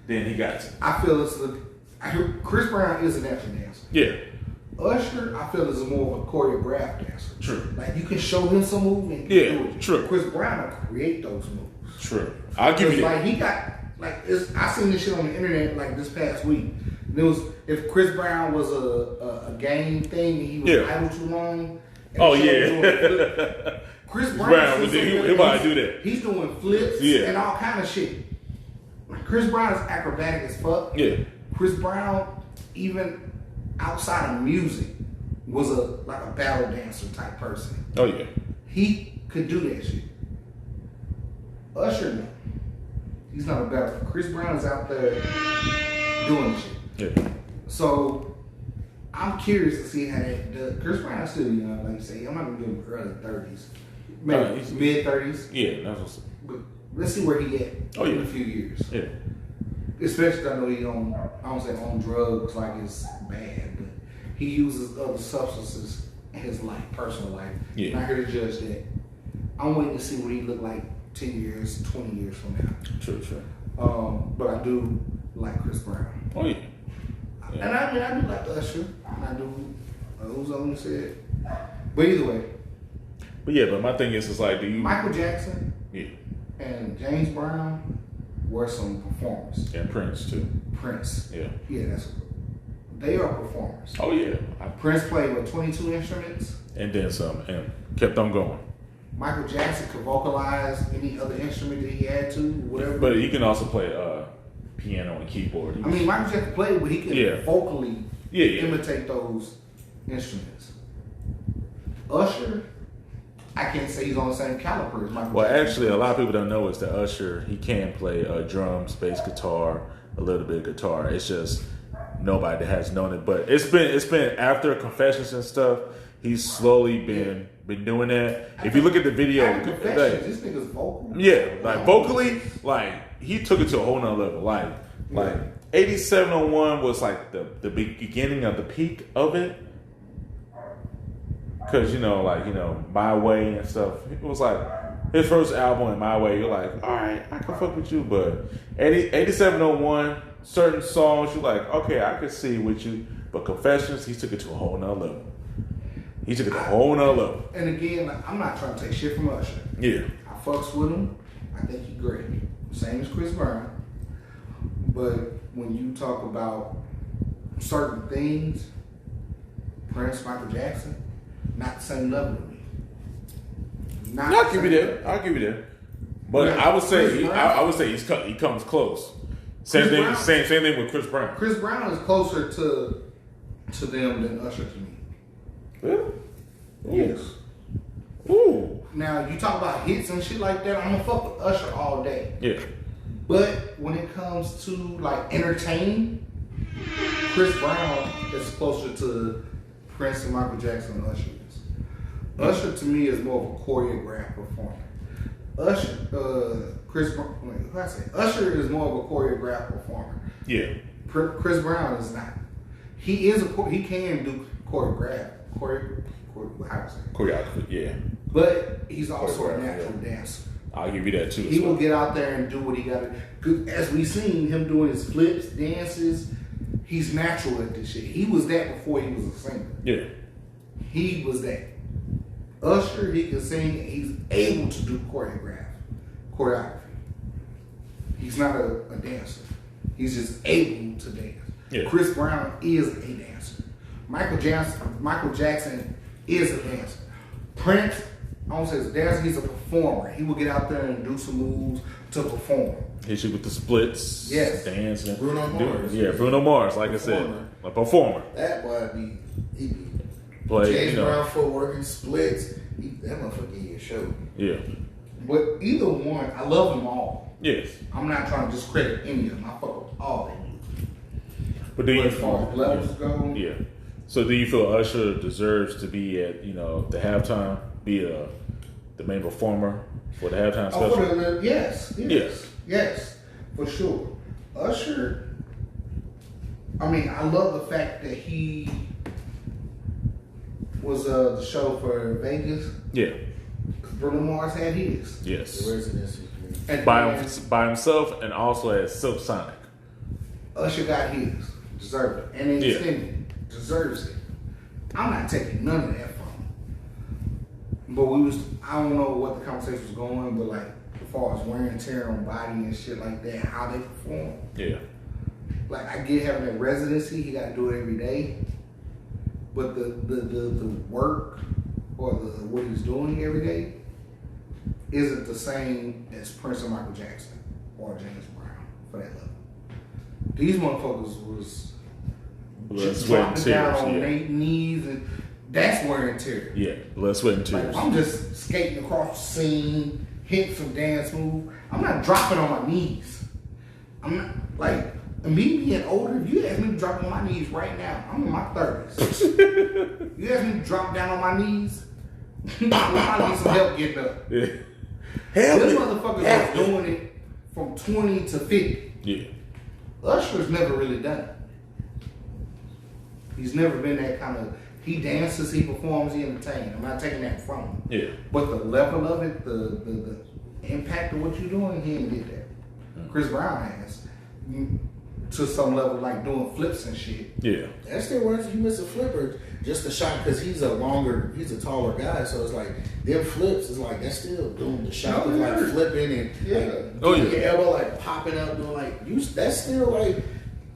then he got it.
I feel Chris Brown is a natural dancer.
Yeah.
Usher, I feel, is more of a choreographed dancer.
True.
Like you can show him some move and he can do it.
True.
Chris Brown will create those moves.
True. I'll give you that.
Like he got I seen this shit on the internet like this past week. And it was if Chris Brown was a game thing and he was idle too long.
Oh yeah.
Chris Brown
he about to do that.
He's doing flips and all kind of shit. Like Chris Brown is acrobatic as fuck.
Yeah.
Chris Brown, even outside of music, was a battle dancer type person.
Oh yeah.
He could do that shit. Usher, no. He's not a battle. Chris Brown is out there doing shit.
Yeah.
So I'm curious to see how that does. Chris Brown is still young, like you say. I'm not gonna give him early 30s, maybe mid 30s.
Yeah, that's what's.
But let's see where he at in a few years.
Yeah.
Especially I know he on, I don't say on drugs like it's bad, but he uses other substances in his life, personal life.
Yeah.
Not here to judge that. I'm waiting to see what he look like 10 years, 20 years from now.
True.
But I do like Chris Brown.
Oh yeah.
And I do like Usher. And I do, who's on said. But either way.
But my thing is like, do you...
Michael Jackson
and
James Brown were some performers.
And Prince too.
Prince.
Yeah.
Yeah, they are performers.
Oh yeah.
Prince played with 22 instruments.
And then some, and kept on going.
Michael Jackson could vocalize any other instrument that he had to, whatever.
But he can also play piano and keyboard.
Michael Jackson played, but he could vocally imitate those instruments. Usher, I can't say he's on the same caliber as Michael
Well,
Jackson.
actually, a lot of people don't know is that Usher, he can play drums, bass guitar, a little bit of guitar. It's just nobody has known it. But it's been after Confessions and stuff. He's slowly been doing that. If you look at the video,
After Confessions, this nigga's vocal.
yeah, like vocally, like he took it to a whole nother level. Like 8701 was like the beginning of the peak of it. Cause My Way and stuff. It was like his first album in My Way. You're like, all right, I can fuck with you. But 8701, certain songs you're like, okay, I can see with you. But Confessions, he took it to a whole nother level. He took it to a whole nother level.
And again, like, I'm not trying to take shit from Usher.
Yeah.
I fucks with him. I think he's great. Same as Chris Brown. But when you talk about certain things, Prince, Michael Jackson, not the same level to me.
I'll give you that. But
Yeah,
I would say
Chris Brown.
he comes close. Same thing with Chris Brown.
Chris Brown is closer to them than Usher to me.
Really?
Yes.
Ooh.
Now you talk about hits and shit like that. I'm gonna fuck with Usher all day.
Yeah.
But when it comes to like entertaining, Chris Brown is closer to Prince and Michael Jackson than Usher is. Usher to me is more of a choreographed performer. Usher is more of a choreographed performer.
Yeah.
Chris Brown is not. He can do choreography,
Yeah.
but he's also a natural dancer.
I'll give you that too.
He will get out there and do what he got to. As we seen him doing his flips, dances, he's natural at this shit. He was that before he was a singer.
Yeah.
He was that. Usher, he can sing. He's able to do choreography. He's not a dancer. He's just able to dance.
Yeah.
Chris Brown is a dancer. Michael Jackson is a dancer. Prince, I don't say he's a dancer, he's a performer. He will get out there and do some moves to perform.
Hit you with the splits,
Yes.
dancing.
Bruno Mars.
Bruno Mars, like
Performer.
I said, a performer.
That boy he be
Play,
James Brown footwork and splits. That motherfucker give you a show.
Yeah.
But either one, I love them all.
Yes.
I'm not trying to discredit any of them. I fuck with all of them.
But do you
As far as levels go,
Yeah. So do you feel Usher deserves to be at the halftime, be the main performer for the halftime special?
Yes, for sure. Usher, I mean, I love the fact that he was the show for Vegas.
Yeah.
Bruno Mars had his.
Yes.
The residency.
And
By
then
himself and also as Silk Sonic.
Usher got his. Deserved it. And
Yeah.
extended. Deserves it. I'm not taking none of that from him. But I don't know what the conversation was going, but like, as far as wear and tear on body and shit like that, how they perform.
Yeah.
Like, I get having that residency, he got to do it every day. But the work or what he's doing every day isn't the same as Prince or Michael Jackson or James Brown for that level. These motherfuckers was
Blood,
just
sweat, and
dropping down
tears.
on
Yeah.
their knees, and that's wear and tear.
Yeah. Blood, sweat, and
Like,
tears.
if I'm just skating across the scene, hitting some dance move, I'm not dropping on my knees. I'm not, like, me being older, if you ask me to drop on my knees right now, I'm in my 30s. You ask me to drop down on my knees, I might need some help getting up.
Yeah.
This motherfucker was doing it from 20 to 50.
Yeah.
Usher's never really done it. He's never been that kind of. He dances, he performs, he entertains. I'm not taking that from him.
Yeah.
But the level of it, the impact of what you're doing, he ain't did that. Chris Brown has. To some level, like doing flips and shit.
Yeah.
That still works if you miss a flipper. Just a shot because he's a taller guy. So it's like, them flips is like, that's still doing the shot of like flipping and like, your elbow like popping up, doing like, that's still like,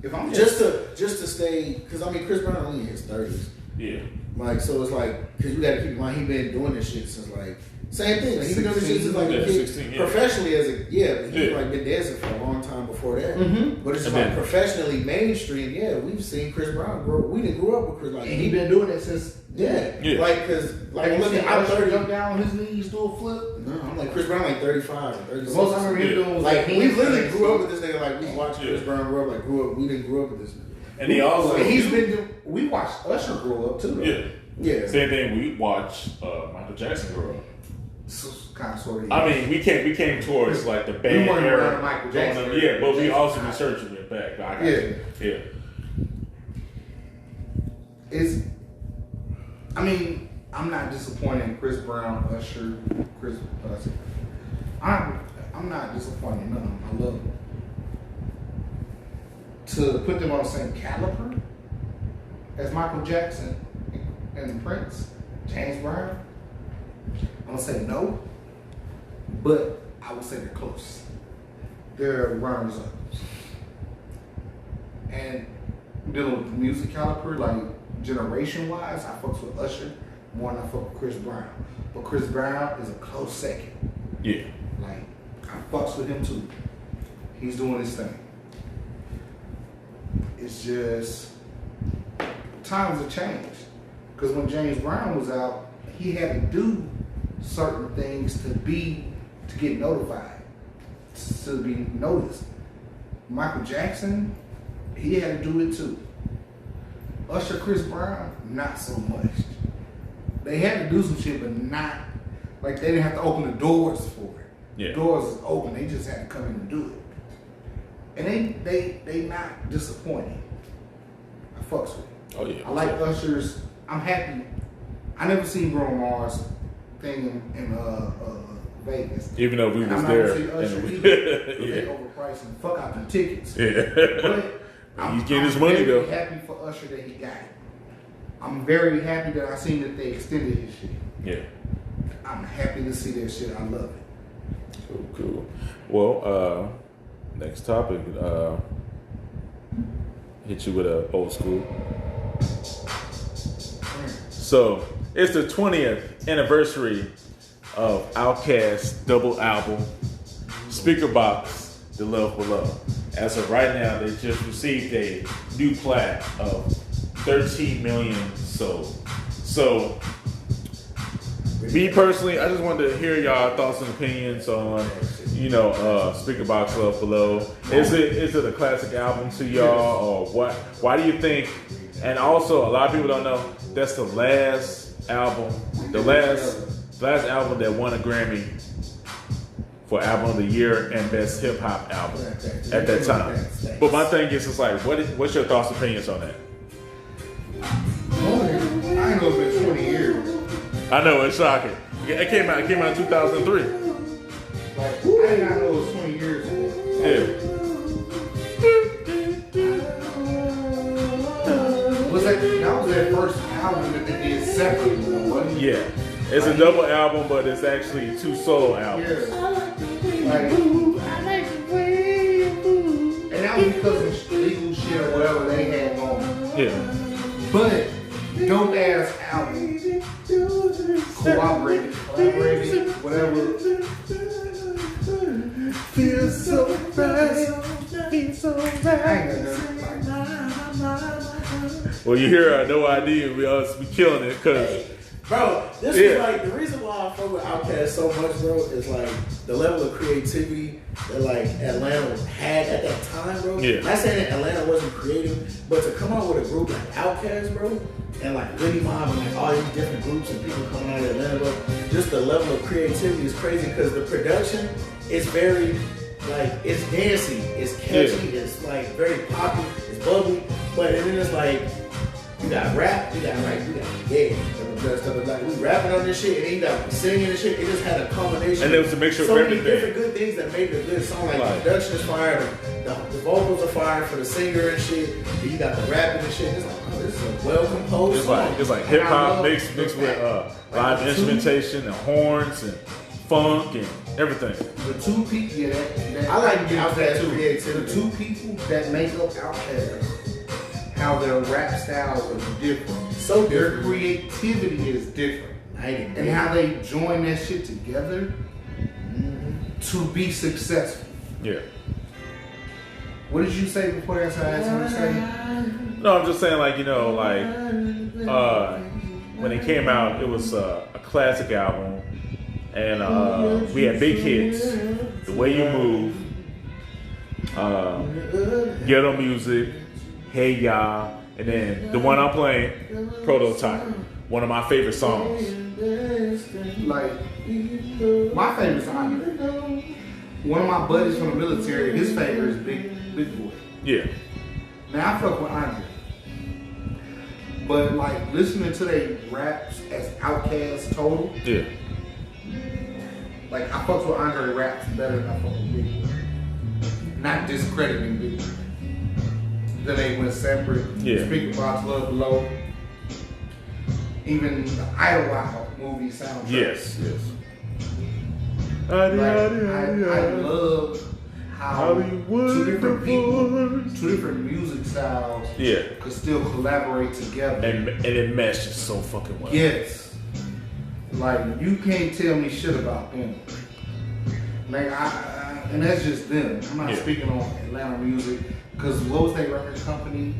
If I'm
just to stay, because I mean, Chris Brown only in his 30s.
Yeah.
Like, so it's like, because you got to keep in mind, he been doing this shit since like, same thing. Like, he been doing this shit since like a kid.
16,
Professionally as a, he's like been dancing for a long time before that.
Mm-hmm.
But it's just like professionally mainstream, we've seen Chris Brown grow. We didn't grow up with Chris. Like,
and he been doing it since.
Like, cause like
look at
Usher
jump down on his knees, do a flip.
No, I'm like Chris Brown, like 35 or 36.
Most I remember him doing was
like, we literally
hands.
grew up with this nigga. Like, we watched Chris Brown grow up. Like, we didn't grow up with this nigga.
And he also,
and he's been doing.
We watched Usher grow up too. Though.
Yeah.
Same thing. We watched Michael Jackson grow up.
So, kind of sort of.
I mean, we came towards like the band
weren't
era.
around Michael Jackson.
Yeah, but we also researching it back. But I got you. Yeah.
I mean, I'm not disappointed in Chris Brown, Usher, I'm not disappointed in none of them. I love them. To put them on the same caliber as Michael Jackson and Prince, James Brown, I'm gonna say no, but I would say they're close. They're runners up. And dealing with music caliber, like generation wise, I fucks with Usher more than I fuck with Chris Brown. But Chris Brown is a close second.
Yeah.
Like, I fucks with him too. He's doing his thing. It's just times have changed. Because when James Brown was out, he had to do certain things to get notified, to be noticed. Michael Jackson, he had to do it too. Usher, Chris Brown, not so much. They had to do some shit, but not like they didn't have to open the doors for it.
Yeah.
The doors is open. They just had to come in and do it. And they not disappointing. I fucks with it.
Oh yeah.
I like Usher's. I'm happy. I never seen Bruno Mars thing in Vegas.
Even though we
And
was
I'm
there.
not gonna see Usher either. They overpriced and fuck out them tickets.
Yeah.
But
He's getting his money though.
I'm very happy for Usher that he got it. I'm very happy that I seen that they extended his shit.
Yeah.
I'm happy to see that shit. I love it.
Cool. Well, next topic. Hit you with a old school. So it's the 20th anniversary of Outkast's double album, Speakerboxx, The Love Below. As of right now, they just received a new plaque of 13 million sold. So, me personally, I just wanted to hear y'all thoughts and opinions on, Speakerboxx, Love Below. Is it a classic album to y'all, or what? Why do you think? And also, a lot of people don't know that's the last album, the last album that won a Grammy for Album of the Year and Best Hip Hop Album at that time. But my thing is, it's like, what's your thoughts and opinions on that?
I ain't know it's been 20 years.
I know, it's shocking. It came out in 2003.
Like, I did not know it was 20 years ago.
Yeah.
That was their first album that they did separately, wasn't it?
Yeah. It's a double album, but it's actually two solo albums.
Yeah. Like, and that was because of legal shit or whatever they had going.
Yeah.
But dope ass album. Collaborated, whatever. Feels so right. Feels so right.
Well, you hear No ID, we killing it, because
bro, this is like the reason why I fuck with Outkast so much, bro, is like the level of creativity that like Atlanta had at that time, bro.
Yeah.
Not saying that Atlanta wasn't creative, but to come out with a group like Outkast, bro, and like Liddy Mob and like all these different groups and people coming out of Atlanta, bro, just the level of creativity is crazy because the production is very like, it's dancey, it's catchy, it's like very poppy, it's bubbly, but and then it's like you got rap, you got like we rapping on this shit, and then you got singing and shit. It just had a combination.
And it was a mixture of
so many
everything.
different good things that made it a good song. Like the production is fire, the vocals are fire for the singer and shit. And you got the rapping and shit. It's like, oh, this is a well composed song.
It's like hip hop mixed with live instrumentation and horns and funk and everything.
The two people, I like Outkast creativity. The two people that make up Outkast how their rap styles are different.
So
Their
different.
creativity is different.
And
And how they join that shit together to be successful.
Yeah.
What did you say before that? So I asked you to say.
No, I'm just saying, like, you know, like, when it came out, it was a classic album. And we had big hits. The Way You Move, Ghetto Music, Hey Ya, and then the one I'm playing, Prototype. One of my favorite songs.
Like, my favorite song. One of my buddies from the military, his favorite is Big Boy.
Yeah.
Now I fuck with Andre. But like listening to their raps as Outkast total,
Yeah.
like I fuck with Andre raps better than I fuck with Big Boy. Not discrediting Big Boy. Then they went separate.
Yeah.
Speakerboxx, Love Below. Even the Idlewild movie soundtrack.
Yes. Yes.
Like, I love how two different people, two different music styles
Yeah.
could still collaborate together.
And it meshes so fucking well.
Yes. Like, you can't tell me shit about them. Like, and that's just them. I'm not speaking on Atlanta music, because what was that record company?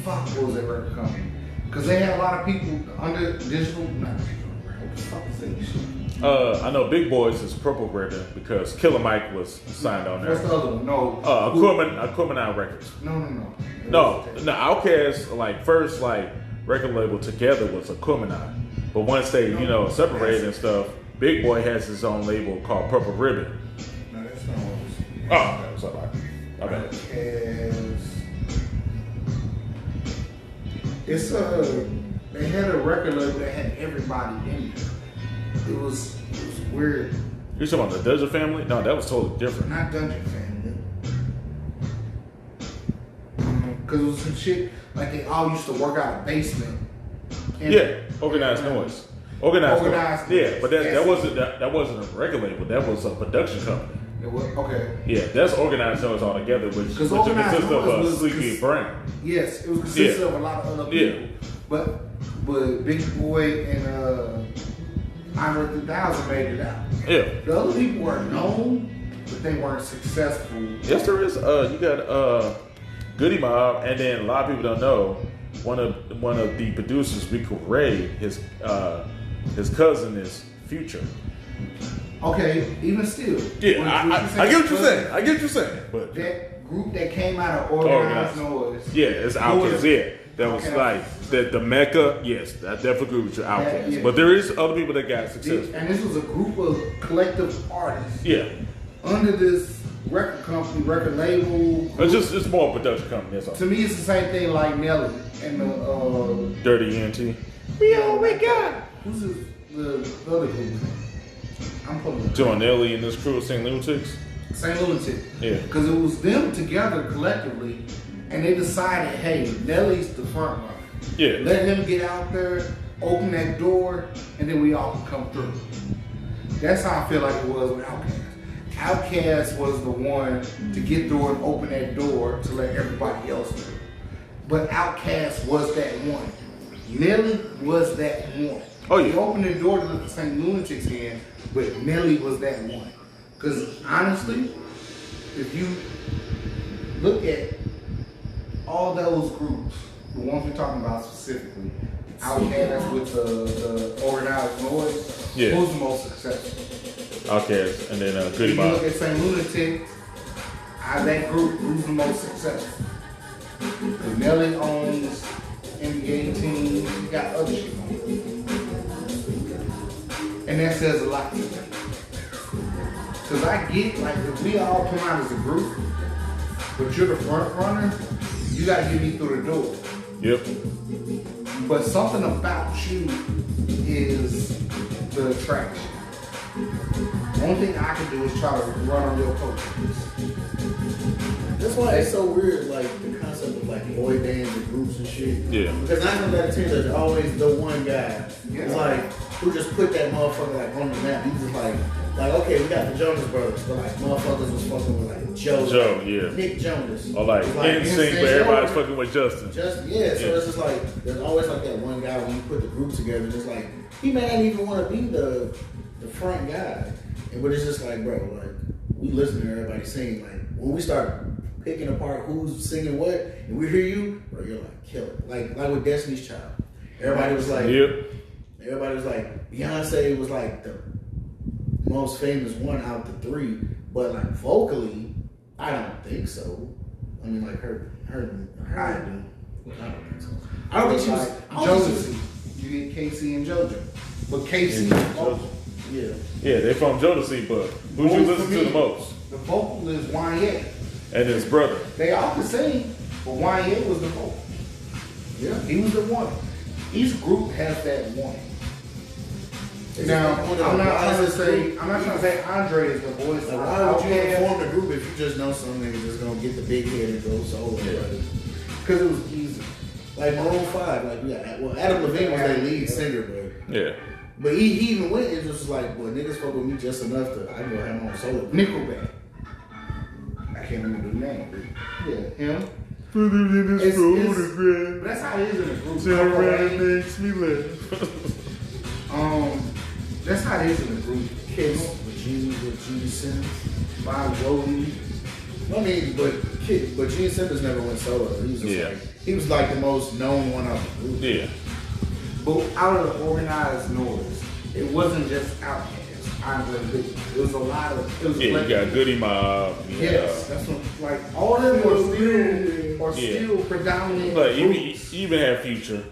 What was that record company? Because they had a lot of people under digital, not digital, what the fuck is that shit?
I know Big Boys is Purple Ribbon because Killer Mike was signed on there.
What's the other one? No.
Aquemini Records.
No.
No, Outkast, like, first, like, record label together was Aquemini. But once they, you know, separated and stuff, Big Boy has his own label called Purple Ribbon.
No, that's not what it was.
Oh, that was all right. I bet.
They had a record label that had everybody in it. It was weird.
You talking about the Desert Family? No, that was totally different.
Not Dungeon Family. Because it was some shit, like they all used to work out a basement.
Yeah, Organized Noise. Organized
Organized
Noise.
Noise.
Yeah, but that wasn't a record label. That was a production company.
It was, okay.
Yeah, that's Organized Noise altogether, which
Organized
consists of
Noise was
Sleepy and Brown.
Yes, it was consisted of a lot of other people.
Yeah.
But Big Boy and Andre 3000 made it out.
Yeah.
The other people were known, but they weren't successful.
Yes, there is. You got Goody Mob, and then a lot of people don't know one of the producers, Rico Ray, his cousin is Future.
Okay, even still.
Yeah, I get what you're saying. I get what you're saying. But
that group that came out of Organized Noise.
Yeah, it's Outkast. Yeah, that was like the Mecca. Yes, I definitely agree with your Outkast.
Yeah.
But there is other people that got successful.
And this was a group of collective artists.
Yeah,
Under this record company, record label.
it's more a production company. That's all.
To me, it's the same thing like Nelly and the
Dirty ENT.
We got. Who's the other group? I'm pulling
John Nelly and this crew of St. Lunatics.
St. Lunatic.
Yeah.
Because it was them together collectively, and they decided, hey, Nelly's the front runner.
Yeah.
Let him get out there, open that door, and then we all can come through. That's how I feel like it was with Outkast. Outkast was the one to get through and open that door to let everybody else through. But Outkast was that one. Nelly was that one.
Oh, yeah.
He opened the door to let the St. Lunatics in, but Nelly was that one. Because honestly, if you look at all those groups, the ones we're talking about specifically, Outkast with the Organized Noise,
Yeah.
who's the most successful?
Outkast, and then Goody
If you
Mob.
look at St. Lunatic, out of that group, who's the most successful? Because Nelly owns NBA teams, he got other shit on it. And that says a lot to me. Because I get, like, if we all come out as a group, but you're the front runner, you got to get me through the door.
Yep.
But something about you is the attraction. The only thing I can do is try to run on your coattails.
That's why it's so weird, like the concept of like boy bands and groups and shit.
Yeah.
Because 9 out of 10, there's always the one guy.
Yeah.
It's like who just put that motherfucker like on the map. He was like okay, we got the Jonas Brothers, but like motherfuckers was fucking with like Joe,
yeah,
Nick Jonas,
or like NSYNC, but everybody's fucking with Justin.
So it's just like there's always like that one guy when you put the group together, it's like he may not even want to be the front guy, but it's just like, bro, like we listen to everybody sing. Like when we start picking apart who's singing what, and we hear you, bro, you're like kill it. Like with Destiny's Child, everybody was like, Beyonce was like the most famous one out the three, but like vocally, I don't think so. I mean, like her I don't think so. I don't think she was
Jodeci. You get Casey and JoJo, but Casey,
yeah,
they from Jodeci, but who you listen to the most?
The vocal is Wanye
and his brother.
They all can sing, but Wanye was the vocal. Yeah, he was the one. Each group has that one. Now, I'm not trying to say Andre is the voice.
Like, why would you form the group if you just know some niggas just gonna get the big head and go solo? Because it was easy. Like Maroon 5, like Adam Levine was their lead singer, but he even went and just was like, well, niggas fuck with me just enough to I can go have my own solo.
Nickelback. I can't remember the name. Yeah, him. That's how it is in the group.
Makes me laugh.
That's how it is in the group.
Kiss with Gene Simmons.
Bon Jovi.
I mean, but Gene Simmons never went solo. He was like the most known one out the group.
Yeah.
But out of the organized noise, it wasn't just Outkast. Andre Big. It was a lot of. It was
you got Goody Mob.
Yes, that's what. Like all of them are still predominant.
But you even have Future.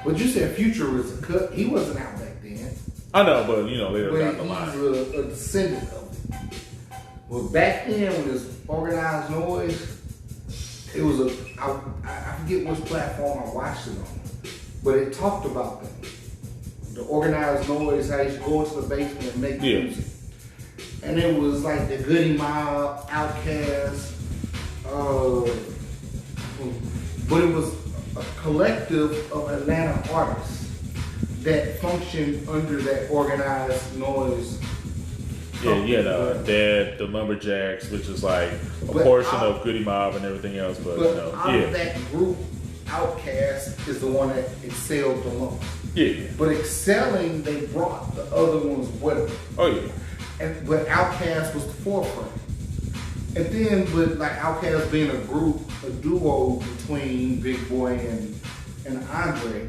But you said Future was a cut. He wasn't out back then.
I know, but later down the
But
line.
he was a descendant of it. But back then, when it was organized noise, it was I forget which platform I watched it on, but it talked about them. The organized noise, how you should go into the basement and make music. And it was like the Goody Mob, Outkast, but it was a collective of Atlanta artists that functioned under that organized noise.
Yeah, Dad, the Lumberjacks, which is like a portion of Goody Mob and everything else. But
out of that group, Outkast is the one that excelled the most.
Yeah.
But excelling, they brought the other ones with them.
Oh yeah.
But Outkast was the forefront. And then, but like Outkast being a group, a duo between Big Boy and Andre,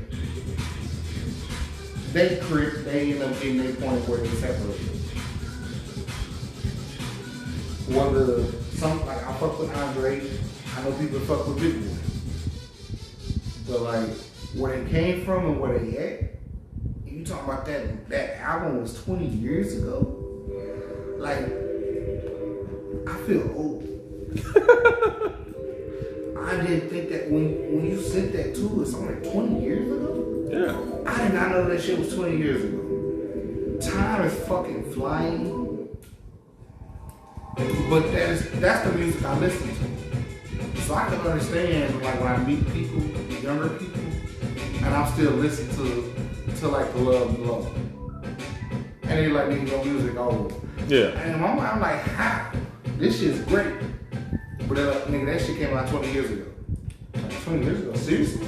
they end up getting their point where they separated. Whether I fuck with Andre, I know people fuck with Big Boy. But like where they came from and where they at, you talking about that album was 20 years ago. Like I feel old. I didn't think that when you sent that to us, I'm like 20 years ago?
Yeah.
I did not know that shit was 20 years ago. Time is fucking flying. But that's the music I listen to. So I can understand like when I meet people, younger people, and I'm still listening to like the love. And they like nigga your music over.
Yeah.
And I'm like, how? This shit's great. But nigga, that shit came out 20 years ago. Like 20 years ago? Seriously?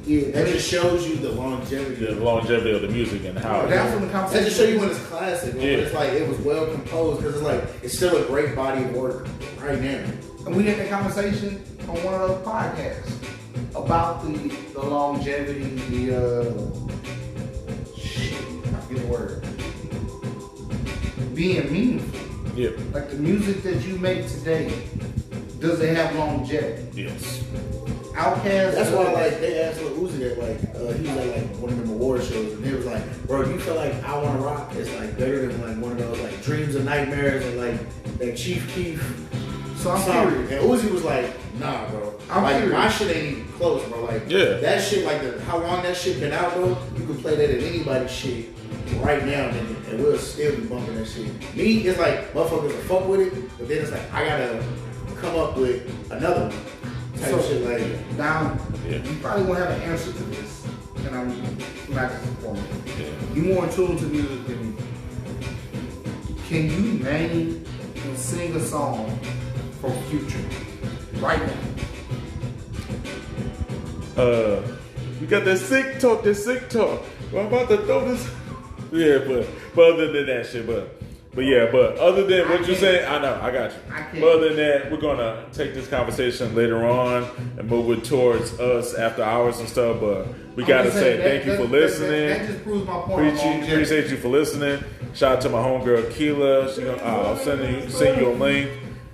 Yeah, that just shows you the longevity.
The longevity of the music and how
that's when the
That
conversation.
just show you when it's classic. When it's like it was well composed because it's like it's still a great body of work right now.
And we had that conversation on one of those podcasts about the longevity, I forget the word. Being meaningful.
Yeah.
Like the music that you make today, does it have longevity?
Yes.
Outkast.
That's why like they asked Lil Uzi that he was at like one of them award shows and he was like, bro, you feel like I Wanna Rock is like better than like one of those like Dreams and Nightmares and like that Chief Keef.
So I'm
song.
serious.
And Uzi was like, nah, bro.
I'm
like
serious.
my shit ain't even close, bro. Like that shit, like how long that shit been out, bro. You can play that at anybody's shit right now, nigga, and we'll still be bumping that shit. Me, it's like motherfuckers will fuck with it, but then it's like I gotta come up with another one. Type shit like
now, you probably won't have an answer to this. and I'm not disappointed.
Yeah.
You more in tune to music than me. Can you name and sing a song from Future right now?
We got that sick talk. Well, I'm about to throw this. Yeah, but other than that shit, but other than what you're saying, I know, I got you. But other than that, we're gonna take this conversation later on and move it towards us after hours and stuff. But we gotta say thank you for listening.
That just proves my point.
Appreciate you for listening. Shout out to my homegirl Keela. She gonna, I'll send you a link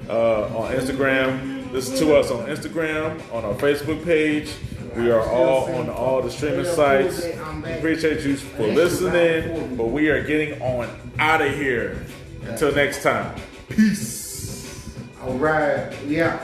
on Instagram. Listen to us on Instagram, on our Facebook page. We are all on all the streaming sites. Appreciate you for listening, but we are getting on out of here. Until next time. Peace.
All right. Yeah.